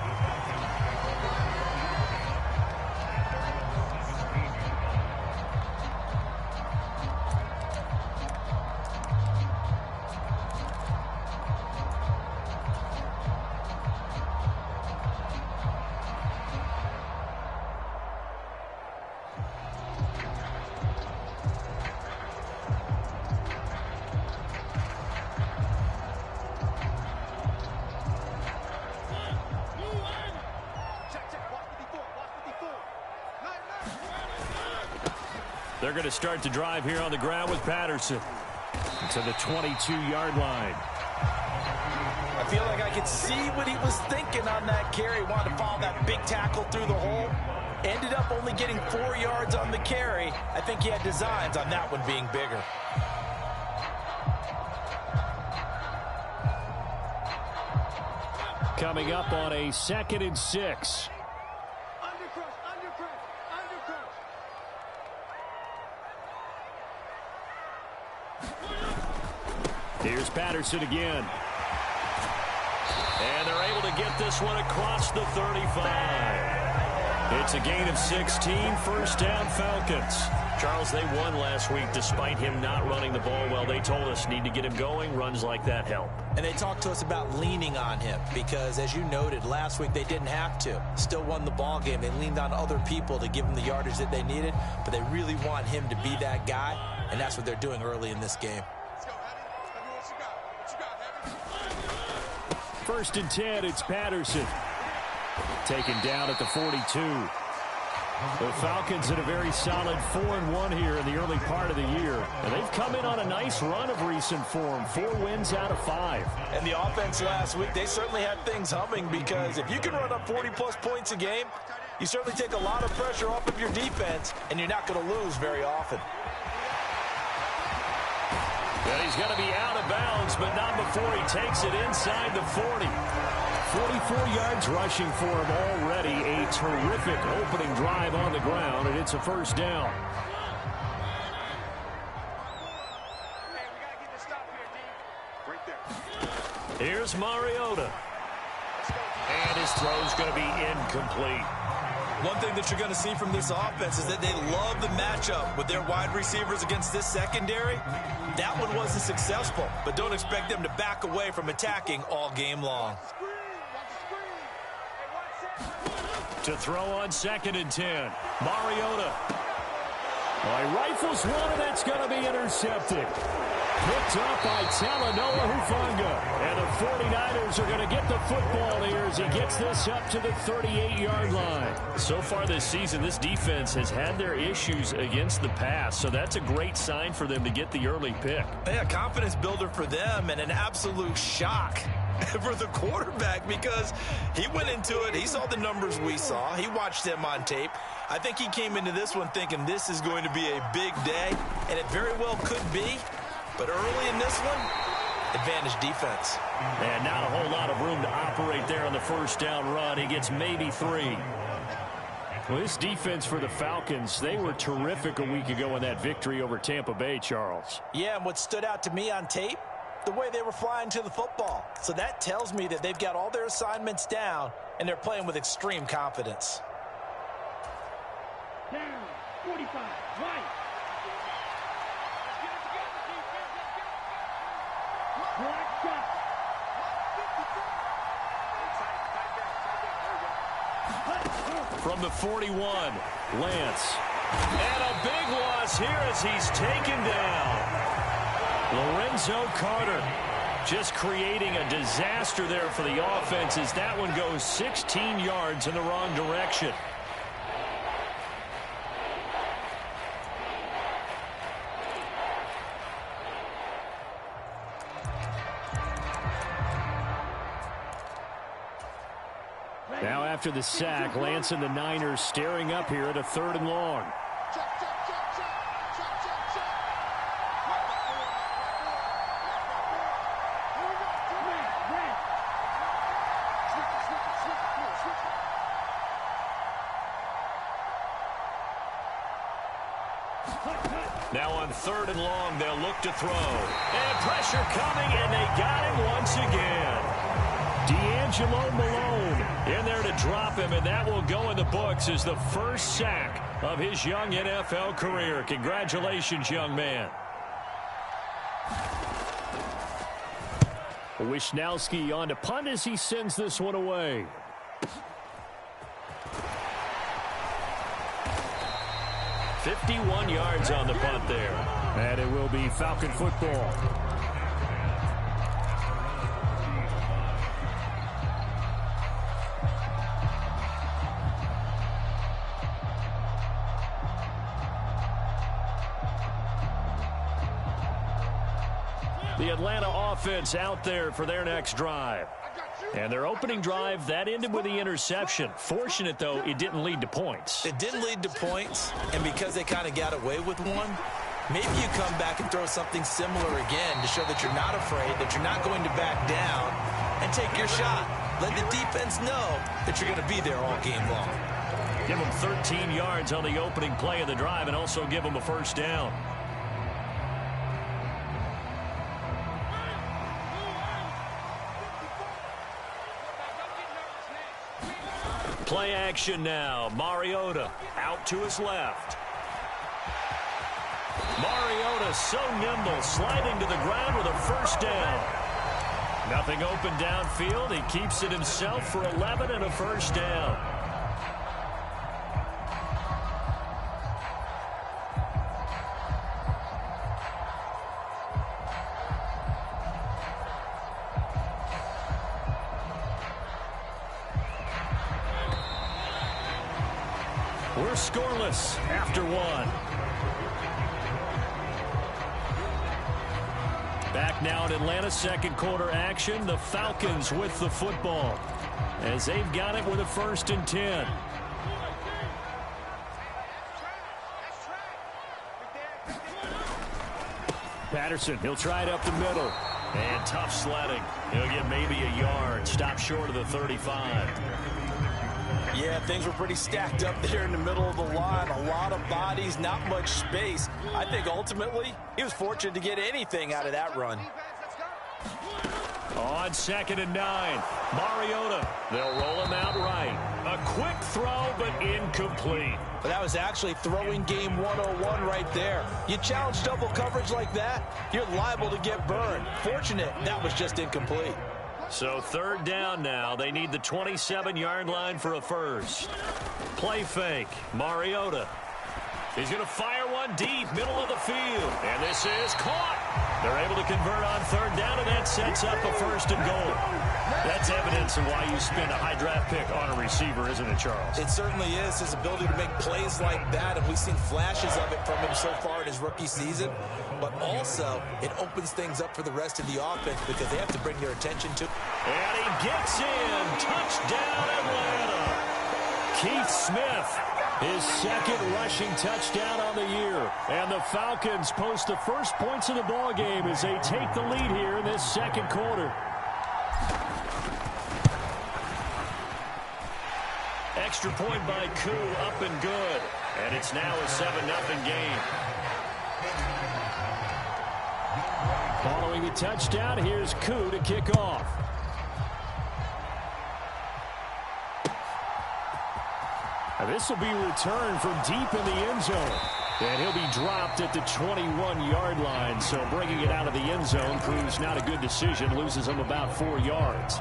They're going to start the drive here on the ground with Patterson to the 22-yard line. I feel like I could see what he was thinking on that carry. Wanted to follow that big tackle through the hole. Ended up only getting 4 yards on the carry. I think he had designs on that one being bigger. Coming up on a 2nd and 6. Here's Patterson again. And they're able to get this one across the 35. It's a gain of 16, first down Falcons. Charles, they won last week despite him not running the ball well. They told us need to get him going. Runs like that help. And they talked to us about leaning on him because, as you noted, last week they didn't have to. Still won the ball game. They leaned on other people to give them the yardage that they needed, but they really want him to be that guy, and that's what they're doing early in this game. 1st and 10, it's Patterson. Taken down at the 42. The Falcons in a very solid 4-1 here in the early part of the year. And they've come in on a nice run of recent form. 4 wins out of 5. And the offense last week, they certainly had things humming because if you can run up 40-plus points a game, you certainly take a lot of pressure off of your defense, and you're not going to lose very often. And he's going to be out of bounds, but not before he takes it inside the 40. 44 yards rushing for him already. A terrific opening drive on the ground, and it's a first down. Hey, we got to get this stop here, D. Right there. Here's Mariota. And his throw's going to be incomplete. One thing that you're going to see from this offense is that they love the matchup with their wide receivers against this secondary. That one wasn't successful, but don't expect them to back away from attacking all game long. To throw on 2nd and 10. Mariota. He rifles one, and that's going to be intercepted. Picked up by Talanoa Hufanga. And the 49ers are going to get the football here as he gets this up to the 38-yard line. So far this season, this defense has had their issues against the pass, so that's a great sign for them to get the early pick. Yeah, confidence builder for them and an absolute shock for the quarterback because he went into it. He saw the numbers we saw. He watched them on tape. I think he came into this one thinking this is going to be a big day, and it very well could be. But early in this one, advantage defense. And not a whole lot of room to operate there on the first down run. He gets maybe 3. Well, this defense for the Falcons, they were terrific a week ago in that victory over Tampa Bay, Charles. Yeah, and what stood out to me on tape, the way they were flying to the football. So that tells me that they've got all their assignments down, and they're playing with extreme confidence. Down, 45, right. From the 41, Lance. And a big loss here as he's taken down. Lorenzo Carter just creating a disaster there for the offense as that one goes 16 yards in the wrong direction. Now after the sack, Lance and the Niners staring up here at a 3rd and long. Now on 3rd and long, they'll look to throw. And pressure coming, and they got him once again. D'Angelo Malone in there to drop him, and that will go in the books as the first sack of his young NFL career. Congratulations, young man. Wisnowski on to punt as he sends this one away. .51 yards on the punt there. And it will be Falcon football. The Atlanta offense out there for their next drive. And their opening drive, that ended with the interception. Fortunate, though, it didn't lead to points. It didn't lead to points, and because they kind of got away with one, maybe you come back and throw something similar again to show that you're not afraid, that you're not going to back down, and take your shot. Let the defense know that you're going to be there all game long. Give them 13 yards on the opening play of the drive and also give them a first down. Play action now. Mariota out to his left. Mariota so nimble, sliding to the ground with a first down. Nothing open downfield. He keeps it himself for 11 and a first down. We're scoreless after one. Back now in Atlanta, second quarter action. The Falcons with the football as they've got it with a 1st and 10. Patterson, he'll try it up the middle. And tough sledding. He'll get maybe a yard. Stop short of the 35. Yeah, things were pretty stacked up there in the middle of the line. A lot of bodies, not much space. I think ultimately he was fortunate to get anything out of that run. On 2nd and 9, Mariota. They'll roll him out right. A quick throw, but incomplete. But that was actually throwing game 101 right there. You challenge double coverage like that, you're liable to get burned. Fortunate, that was just incomplete. So 3rd down now. They need the 27-yard line for a first. Play fake. Mariota. He's going to fire one deep, middle of the field. And this is caught. They're able to convert on 3rd down, and that sets up a 1st and goal. That's evidence of why you spend a high draft pick on a receiver, isn't it, Charles? It certainly is. His ability to make plays like that, and we've seen flashes of it from him so far in his rookie season. But also, it opens things up for the rest of the offense because they have to bring their attention to. And he gets in. Touchdown, Atlanta. Keith Smith, his 2nd rushing touchdown on the year. And the Falcons post the first points of the ball game as they take the lead here in this 2nd quarter. Extra point by Koo, up and good. And it's now a 7-0 game. Following the touchdown, here's Koo to kick off. Now this will be returned from deep in the end zone. And he'll be dropped at the 21-yard line. So bringing it out of the end zone proves not a good decision. Loses him about 4 yards.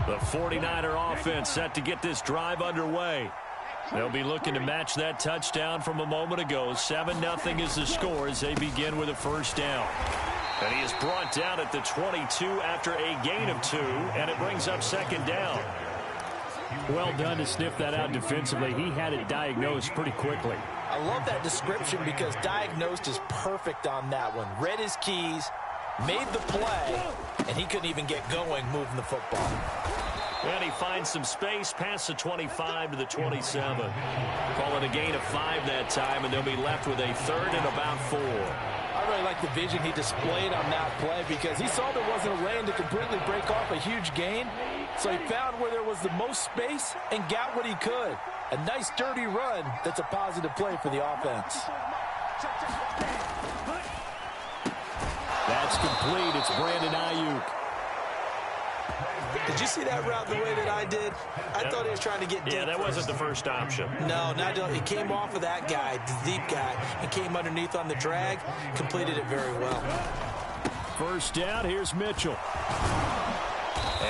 The 49er offense set to get this drive underway. They'll be looking to match that touchdown from a moment ago. 7-0 is the score as they begin with a first down. And he is brought down at the 22 after a gain of 2, and it brings up 2nd down. Well done to sniff that out defensively. He had it diagnosed pretty quickly. I love that description because diagnosed is perfect on that one. Read his keys, made the play, and he couldn't even get going moving the football. And he finds some space past the 25 to the 27. Call it a gain of 5 that time, and they'll be left with a 3rd and about 4. I really like the vision he displayed on that play because he saw there wasn't a lane to completely break off a huge gain. So he found where there was the most space and got what he could. A nice dirty run that's a positive play for the offense. That's complete. It's Brandon Ayuk. Did you see that route the way that I did? I thought he was trying to get deep. Yeah, that wasn't the first option. No, it came off of that guy, the deep guy, and came underneath on the drag, completed it very well. First down, here's Mitchell.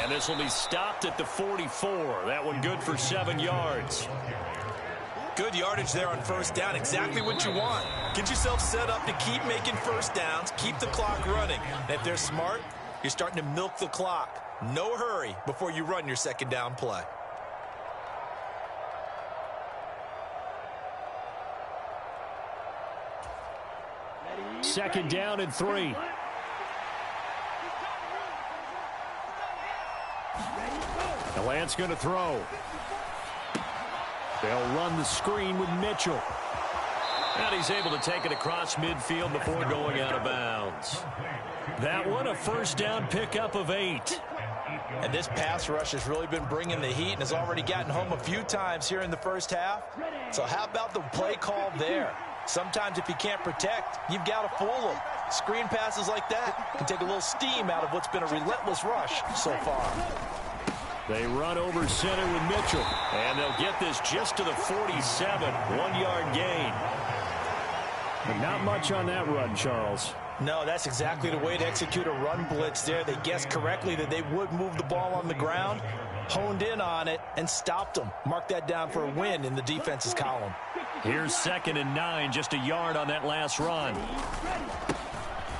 And this will be stopped at the 44. That one good for 7 yards. Good yardage there on first down. Exactly what you want. Get yourself set up to keep making first downs, keep the clock running. And if they're smart, you're starting to milk the clock. No hurry before you run your second down play. 2nd down and 3. The Lance going to throw. They'll run the screen with Mitchell. And he's able to take it across midfield before going out of bounds. That one, a 1st down pickup of 8. And this pass rush has really been bringing the heat and has already gotten home a few times here in the first half. So how about the play call there? Sometimes if you can't protect, you've got to fool them. Screen passes like that can take a little steam out of what's been a relentless rush so far. They run over center with Mitchell. And they'll get this just to the 47. 1-yard gain. But not much on that run, Charles. No, that's exactly the way to execute a run blitz there. They guessed correctly that they would move the ball on the ground, honed in on it, and stopped them. Mark that down for a win in the defense's column. Here's 2nd and 9, just a yard on that last run.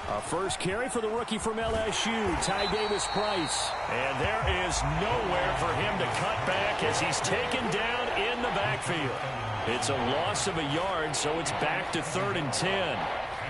A first carry for the rookie from LSU, Ty Davis-Price. And there is nowhere for him to cut back as he's taken down in the backfield. It's a loss of a yard, so it's back to 3rd and 10.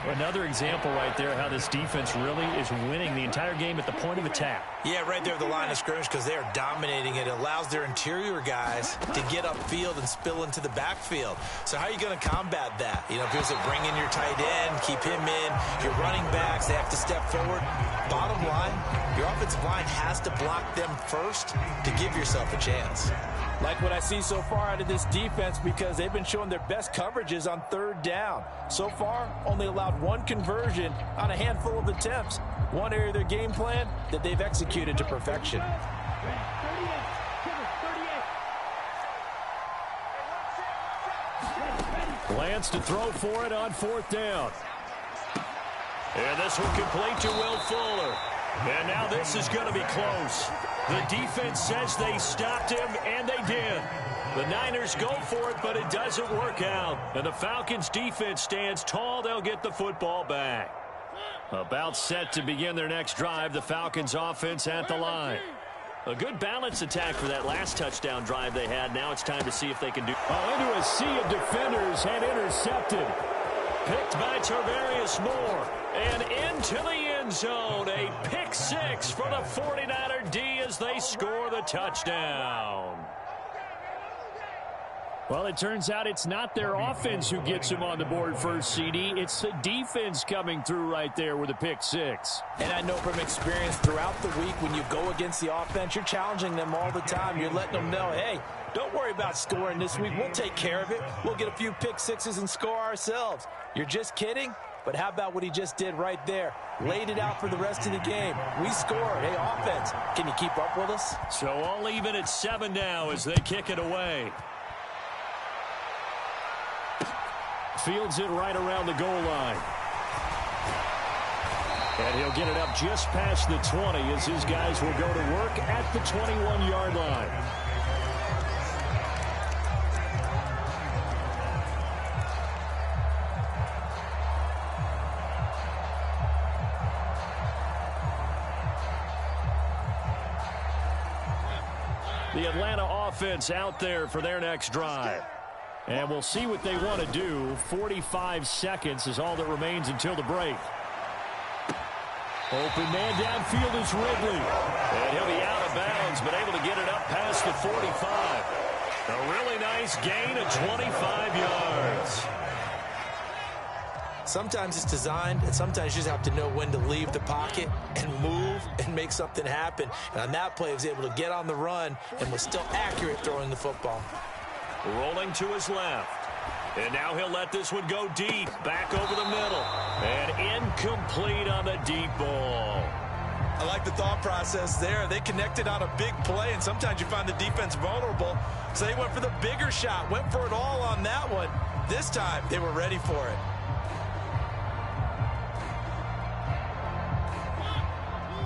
Another example right there how this defense really is winning the entire game at the point of attack. Yeah, right there at the line of scrimmage because they are dominating it. It allows their interior guys to get upfield and spill into the backfield. So how are you going to combat that? You know, if you're bring in your tight end, keep him in, your running backs, they have to step forward. Bottom line, your offensive line has to block them first to give yourself a chance. Like what I see so far out of this defense because they've been showing their best coverages on 3rd down. So far, only allowed 1 conversion on a handful of attempts. One area of their game plan that they've executed to perfection. Lance to throw for it on 4th down. And this one complete to Will Fuller. And now this is going to be close. The defense says they stopped him, and they did. The Niners go for it, but it doesn't work out. And the Falcons' defense stands tall. They'll get the football back. About set to begin their next drive, the Falcons' offense at the line. A good balance attack for that last touchdown drive they had. Now it's time to see if they can do. Into a sea of defenders and intercepted. Picked by Tarvarius Moore. And into the end zone. A pick 6 for the 49er D as they score the touchdown. Well, it turns out it's not their offense who gets him on the board first, CD. It's the defense coming through right there with a pick 6. And I know from experience throughout the week when you go against the offense, you're challenging them all the time. You're letting them know, hey, don't worry about scoring this week. We'll take care of it. We'll get a few pick 6s and score ourselves. You're just kidding? But how about what he just did right there? Laid it out for the rest of the game. We scored. Hey, offense, can you keep up with us? So all even at 7 now as they kick it away. Fields it right around the goal line. And he'll get it up just past the 20 as his guys will go to work at the 21-yard line. The Atlanta offense out there for their next drive. And we'll see what they want to do. 45 seconds is all that remains until the break. Open man downfield is Ridley. And he'll be out of bounds, but able to get it up past the 45. A really nice gain of 25 yards. Sometimes it's designed, and sometimes you just have to know when to leave the pocket and move and make something happen. And on that play, he was able to get on the run and was still accurate throwing the football. Rolling to his left. And now he'll let this one go deep. Back over the middle. And incomplete on the deep ball. I like the thought process there. They connected on a big play, and sometimes you find the defense vulnerable. So they went for the bigger shot, went for it all on that one. This time, they were ready for it.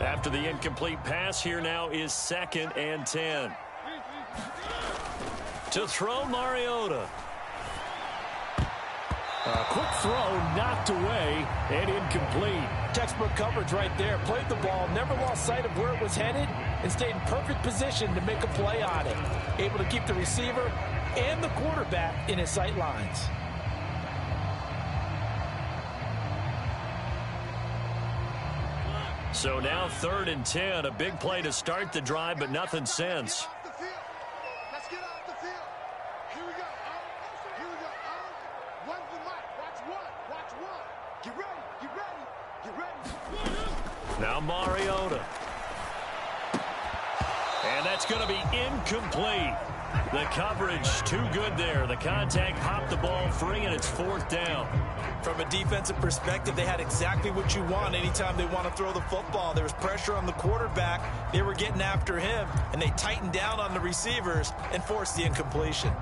After the incomplete pass, here now is 2nd and 10. To throw, Mariota. A quick throw knocked away and incomplete. Textbook coverage right there. Played the ball, never lost sight of where it was headed, and stayed in perfect position to make a play on it. Able to keep the receiver and the quarterback in his sight lines. So now 3rd and 10. A big play to start the drive, but nothing since. Let's get off the field. Here we go. Here we go. One for Mike. Watch one. Watch one. Get ready. Get ready. Get ready. Now Mariota. And that's going to be incomplete. The coverage too good there. The contact popped the ball free, and it's 4th down. From a defensive perspective, they had exactly what you want anytime they want to throw the football. There was pressure on the quarterback. They were getting after him, and they tightened down on the receivers and forced the incompletion.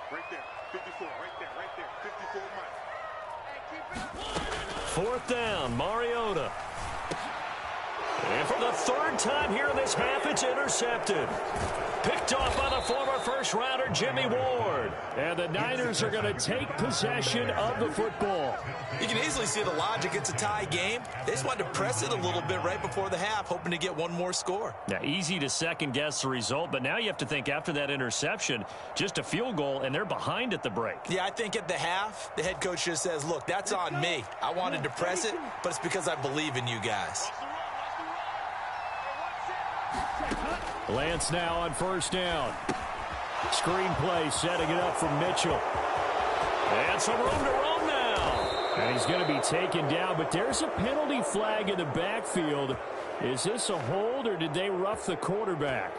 Right there. 54. Right there. Right there. 54 Mike. 4th down, Mariota. And for the 3rd time here in this half, it's intercepted. Picked off by the former first-rounder Jimmy Ward. And the Niners are going to take possession of the football. You can easily see the logic. It's a tie game. They just wanted to press it a little bit right before the half, hoping to get one more score. Now, easy to second-guess the result, but now you have to think after that interception, just a field goal, and they're behind at the break. Yeah, I think at the half, the head coach just says, look, that's on me. I wanted to press it, but it's because I believe in you guys. Lance now on 1st down. Screen play setting it up for Mitchell. And some room to roam now. And he's going to be taken down, but there's a penalty flag in the backfield. Is this a hold, or did they rough the quarterback?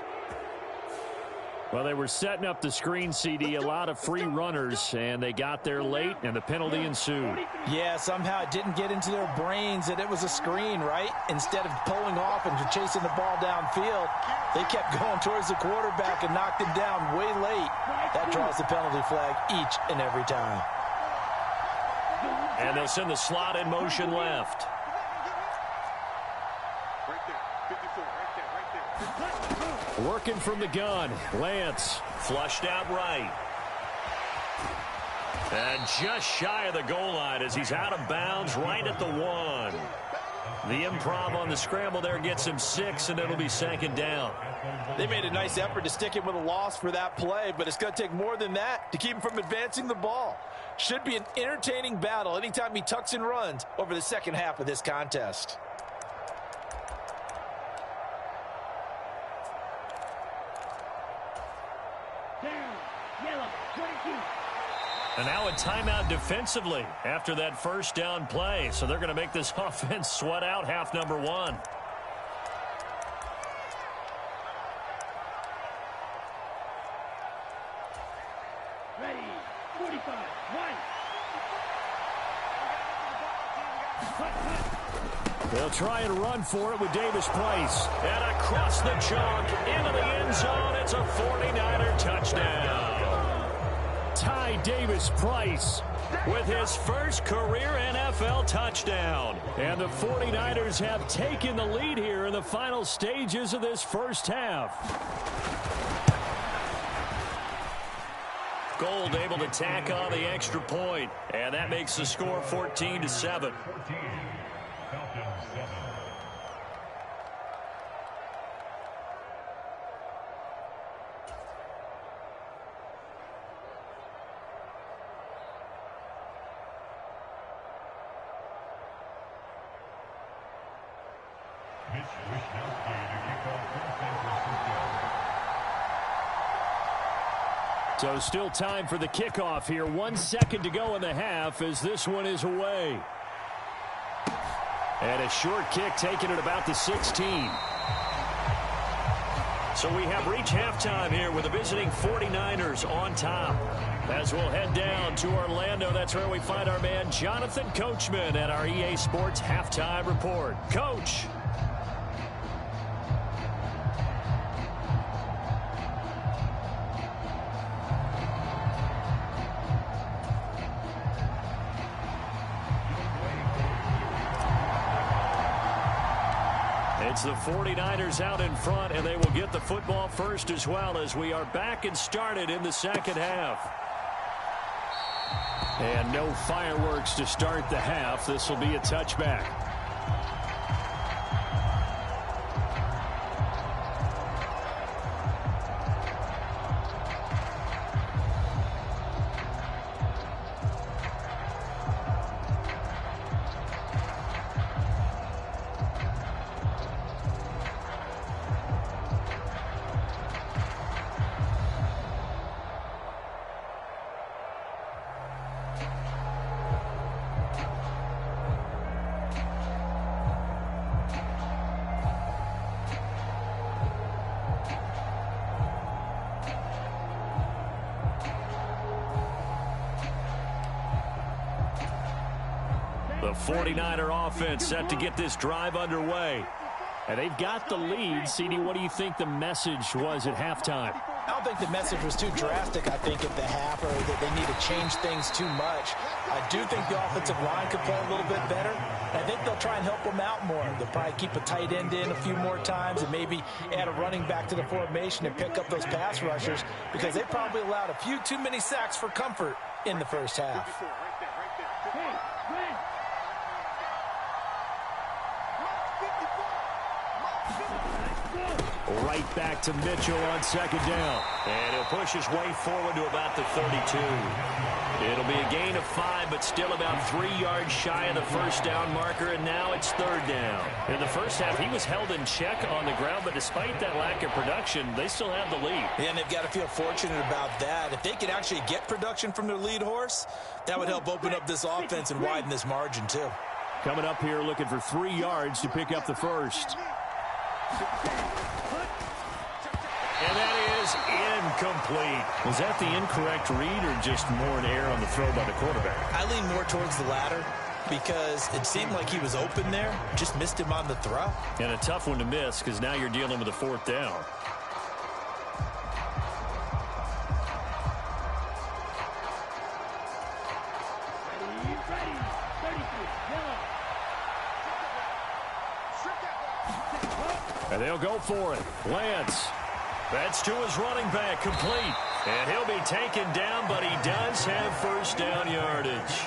Well, they were setting up the screen, CD, a lot of free runners, and they got there late, and the penalty ensued. Yeah, somehow it didn't get into their brains that it was a screen, right? Instead of pulling off and chasing the ball downfield, they kept going towards the quarterback and knocked him down way late. That draws the penalty flag each and every time. And they'll send the slot in motion left. Right there. 54. Right there. Right there. Working from the gun, Lance flushed out right. And just shy of the goal line as he's out of bounds right at the 1. The improv on the scramble there gets him 6, and it'll be 2nd down. They made a nice effort to stick him with a loss for that play, but it's going to take more than that to keep him from advancing the ball. Should be an entertaining battle anytime he tucks and runs over the second half of this contest. And now a timeout defensively after that 1st down play. So they're going to make this offense sweat out half number 1. Ready, 45, 1. They'll try and run for it with Davis Price. And across the chalk into the end zone. It's a 49er touchdown. Ty Davis Price with his first career NFL touchdown. And the 49ers have taken the lead here in the final stages of this first half. Gold able to tack on the extra point, and that makes the score 14-7. So still time for the kickoff here. 1 second to go in the half as this one is away. And a short kick taken at about the 16. So we have reached halftime here with the visiting 49ers on top. As we'll head down to Orlando, that's where we find our man Jonathan Coachman at our EA Sports Halftime Report. Coach. It's the 49ers out in front, and they will get the football first as well as we are back and started in the second half. And no fireworks to start the half. This will be a touchback. The 49er offense set to get this drive underway. And they've got the lead. CD, what do you think the message was at halftime? I don't think the message was too drastic, I think, at the half, or that they need to change things too much. I do think the offensive line could play a little bit better. I think they'll try and help them out more. They'll probably keep a tight end in a few more times and maybe add a running back to the formation and pick up those pass rushers, because they probably allowed a few too many sacks for comfort in the first half. Right back to Mitchell on second down. And he'll push his way forward to about the 32. It'll be a gain of 5, but still about 3 yards shy of the first down marker, and now it's third down. In the first half, he was held in check on the ground, but despite that lack of production, they still have the lead. Yeah, and they've got to feel fortunate about that. If they could actually get production from their lead horse, that would help open up this offense and widen this margin, too. Coming up here looking for 3 yards to pick up the first. And that is incomplete. Was that the incorrect read or just more an error on the throw by the quarterback? I lean more towards the latter because it seemed like he was open there, just missed him on the throw. And a tough one to miss because now you're dealing with a fourth down. And they'll go for it. Lance. That's to his running back, complete. And he'll be taken down, but he does have first down yardage.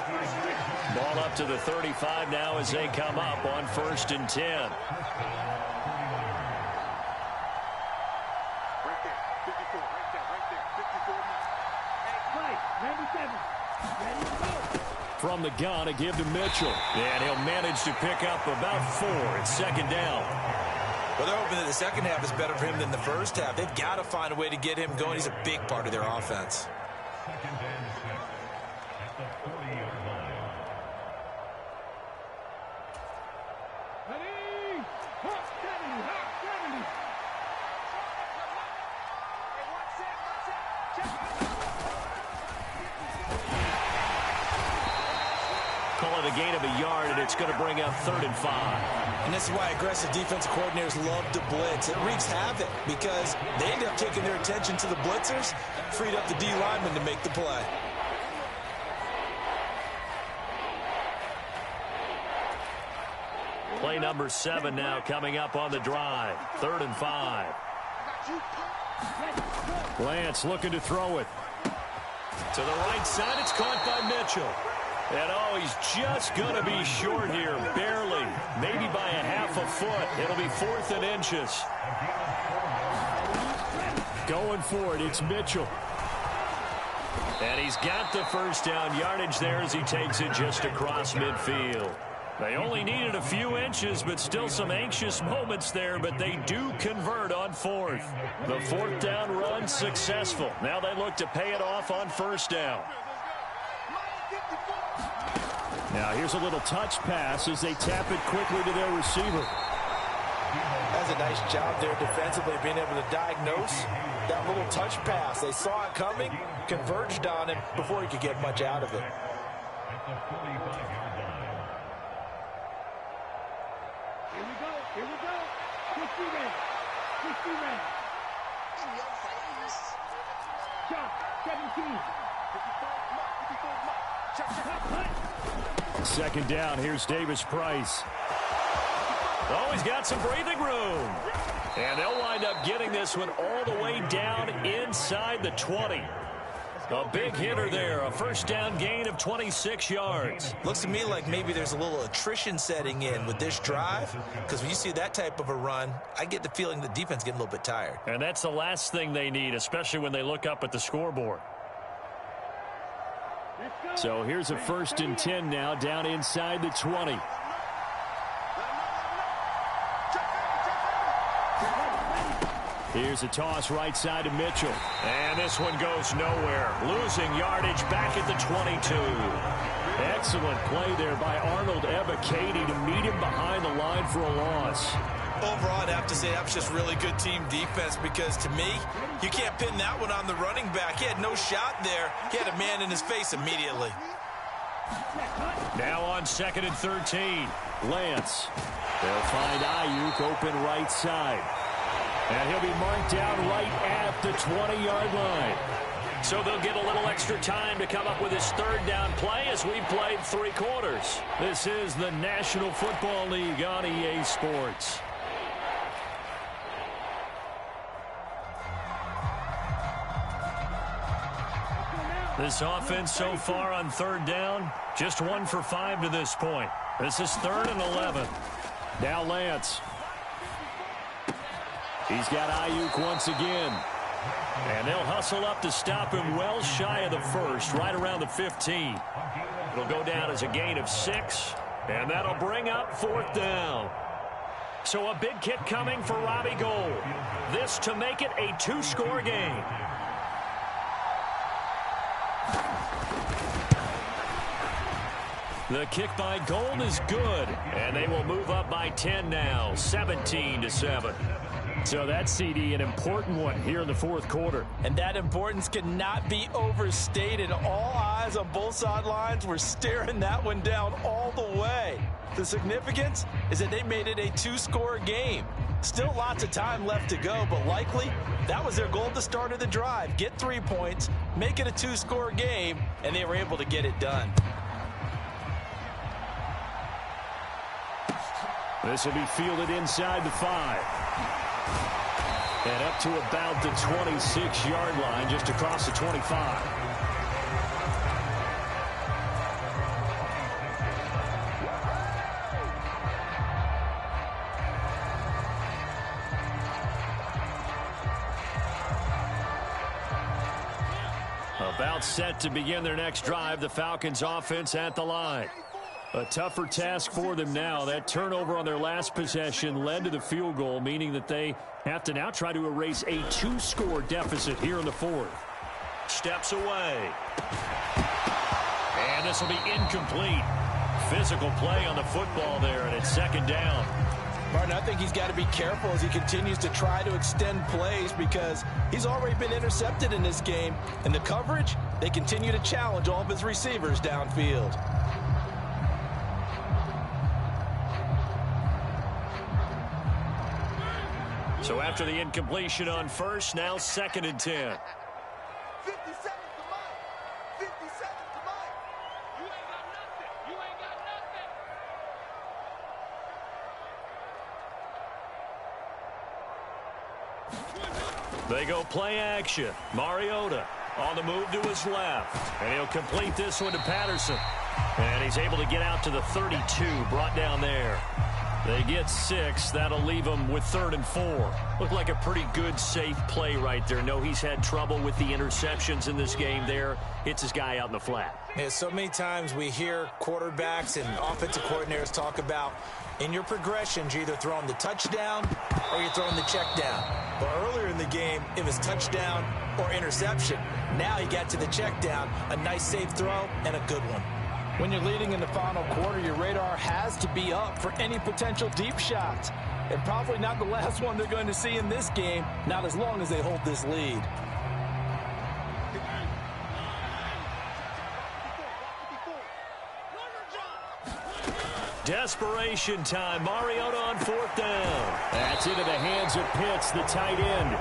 Ball up to the 35 now as they come up on 1st and 10. Right there, 97. Ready to go. From the gun, a give to Mitchell. And he'll manage to pick up about 4 at second down. Well, they're hoping that the second half is better for him than the first half. They've got to find a way to get him going. He's a big part of their offense. Second and 6 at the 40-yard line. Ready? Hot 70, hot 70. Call it a gain of a yard, and it's going to bring up 3rd and 5. And this is why aggressive defensive coordinators love to blitz. It wreaks havoc because they end up taking their attention to the blitzers, freed up the D lineman to make the play. Play number 7 now coming up on the drive. 3rd and 5. Lance looking to throw it. To the right side, it's caught by Mitchell. And, oh, he's just going to be short here, barely, maybe by a half a foot. It'll be 4th and inches. Going for it, it's Mitchell. And he's got the first down yardage there as he takes it just across midfield. They only needed a few inches, but still some anxious moments there, but they do convert on 4th. The 4th down run successful. Now they look to pay it off on 1st down. Now here's a little touch pass as they tap it quickly to their receiver. That's a nice job there defensively, being able to diagnose that little touch pass. They saw it coming, converged on him before he could get much out of it. At the 45-yard line. Here we go, here we go. 50 red, 50 red. In your face. Jump, 17. 54 mark. Second down, here's Davis Price. Oh, he's got some breathing room. And they'll wind up getting this one all the way down inside the 20. A big hitter there, a first down gain of 26 yards. Looks to me like maybe there's a little attrition setting in with this drive, because when you see that type of a run, I get the feeling the defense getting a little bit tired. And that's the last thing they need, especially when they look up at the scoreboard. So here's a 1st and 10 now down inside the 20. Here's a toss right side to Mitchell. And this one goes nowhere. Losing yardage back at the 22. Excellent play there by Arnold Ebiketie to meet him behind the line for a loss. Overall, I'd have to say that was just really good team defense, because to me, you can't pin that one on the running back. He had no shot there. He had a man in his face immediately. Now on 2nd and 13. Lance. They'll find Ayuk open right side. And he'll be marked down right at the 20-yard line. So they'll get a little extra time to come up with his 3rd down play as we've played 3 quarters. This is the National Football League on EA Sports. This offense so far on 3rd down, just 1 for 5 to this point. This is 3rd and 11. Now Lance. He's got Ayuk once again. And they'll hustle up to stop him well shy of the 1st, right around the 15. It'll go down as a gain of 6, and that'll bring up 4th down. So a big kick coming for Robbie Gould. This to make it a 2-score game. The kick by Gould is good, and they will move up by 10 now, 17-7. So that CD, an important one here in the 4th quarter. And that importance cannot be overstated. All eyes on both sidelines were staring that one down all the way. The significance is that they made it a 2-score game. Still lots of time left to go, but likely that was their goal at the start of the drive. Get 3 points, make it a 2-score game, and they were able to get it done. This will be fielded inside the 5. And up to about the 26-yard line, just across the 25. About set to begin their next drive, the Falcons offense at the line. A tougher task for them now. That turnover on their last possession led to the field goal, meaning that they have to now try to erase a 2-score deficit here in the 4th. Steps away. And this will be incomplete. Physical play on the football there, and it's 2nd down. Martin, I think he's got to be careful as he continues to try to extend plays because he's already been intercepted in this game. And the coverage, they continue to challenge all of his receivers downfield. So after the incompletion on 1st, now 2nd and 10. 50 seconds to Mike. 50 seconds to Mike. You ain't got nothing. You ain't got nothing. They go play action. Mariota on the move to his left. And he'll complete this one to Patterson. And he's able to get out to the 32, brought down there. They get 6. That'll leave them with 3rd and 4. Looked like a pretty good, safe play right there. No, he's had trouble with the interceptions in this game there. Hits his guy out in the flat. Yeah, so many times we hear quarterbacks and offensive coordinators talk about in your progressions, you're either throwing the touchdown or you're throwing the check down. But earlier in the game, it was touchdown or interception. Now he got to the check down, a nice safe throw, and a good one. When you're leading in the final quarter, your radar has to be up for any potential deep shots. And probably not the last one they're going to see in this game, not as long as they hold this lead. Desperation time. Mariota on 4th down. That's into the hands of Pitts, the tight end.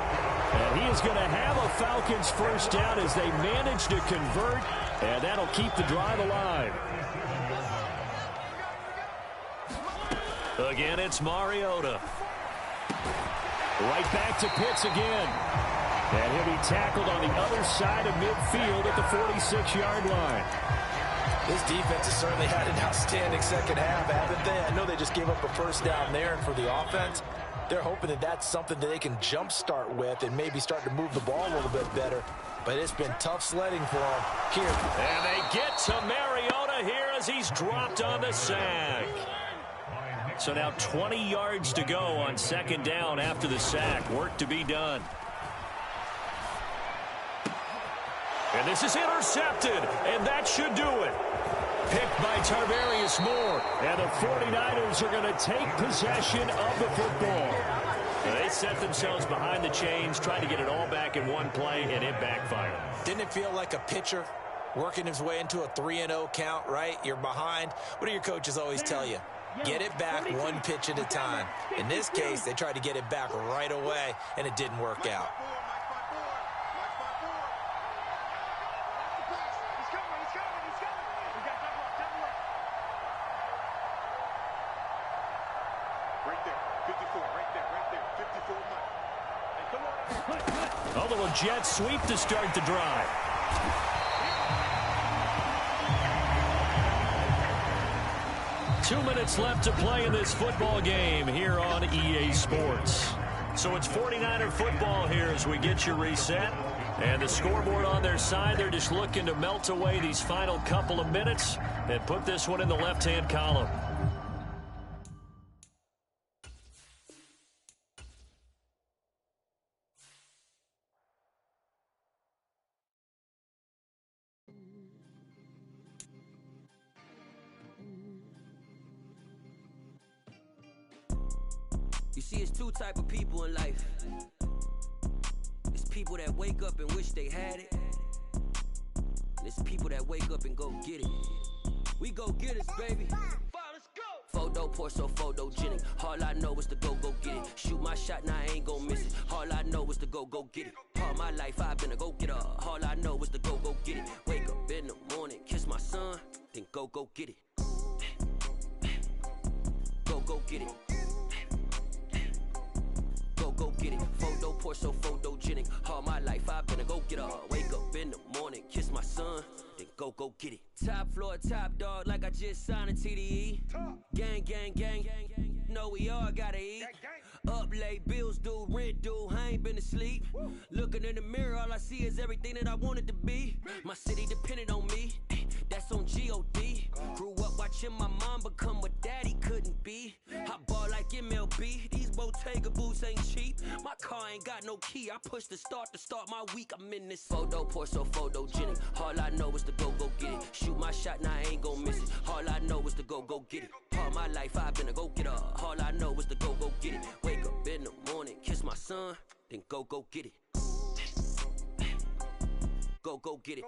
And he is going to have a Falcons 1st down as they manage to convert. And that'll keep the drive alive. Again, it's Mariota. Right back to Pitts again. And he'll be tackled on the other side of midfield at the 46-yard line. This defense has certainly had an outstanding second half, haven't they? I know they just gave up a 1st down there, and for the offense, they're hoping that that's something that they can jumpstart with and maybe start to move the ball a little bit better. But it's been tough sledding for them here. And they get to Mariota here as he's dropped on the sack. So now 20 yards to go on 2nd down after the sack. Work to be done. And this is intercepted, and that should do it. Picked by Tarvarius Moore, and the 49ers are going to take possession of the football. They set themselves behind the chains, trying to get it all back in one play, and it backfired. Didn't it feel like a pitcher Working his way into a 3-0 count, right? You're behind. What do your coaches always tell you? Get it back one pitch at a time. In this case, they tried to get it back right away, and it didn't work out. Oh, the little jet sweep to start the drive. Two minutes left to play in this football game here on EA Sports. So it's 49er football here as we get you reset. And the scoreboard on their side, they're just looking to melt away these final couple of minutes and put this one in the left-hand column. You see, it's two type of people in life. It's people that wake up and wish they had it. And it's people that wake up and go get it. We go get it, baby. Let's go. Photo pour so photogenic. All I know is to go get it. Shoot my shot, now I ain't gon' miss it. All I know is to go get it. All my life I've been a go-getter. All I know is to go get it. Wake up in the morning, kiss my son, then go get it. Go get it. Go get it. Photo pour so photogenic. All my life I've been a go-getter. Wake up in the morning, kiss my son, then go get it. Top floor, top dog, like I just signed a TDE. Gang, gang, gang, gang. Know we all gotta eat. Up late, bills due, rent due, I ain't been asleep. Looking in the mirror, all I see is everything that I wanted to be. My city depended on me, that's on G.O.D. Grew up watching my mom become what daddy couldn't be. I ball like MLB, these Bottega boots ain't cheap. My car ain't got no key, I push the start to start my week. I'm in this photo pour so photogenic. All I know is to go get it. Shoot my shot, now I ain't gon' miss it. All I know is to go get it. All my life I've been a go-getter. All I know is to go get it. Wake up in the morning, kiss my son, then go get it. Go get it.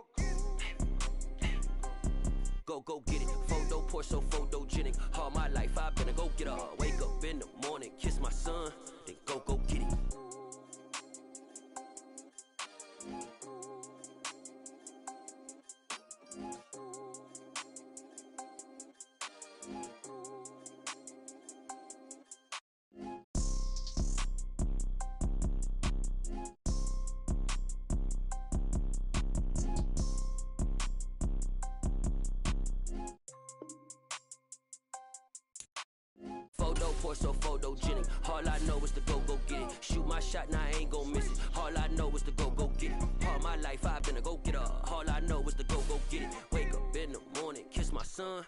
Go get it. Photo pour so photogenic. All my life I've been a go-getter. Wake up in the morning, kiss my son, then go get it. Photo pour so photogenic. All I know is to go get it. Shoot my shot, now I ain't gon' miss it. All I know is to go get it. All my life I've been a go-getter. All I know is to go get it. Wake up in the morning, kiss my son,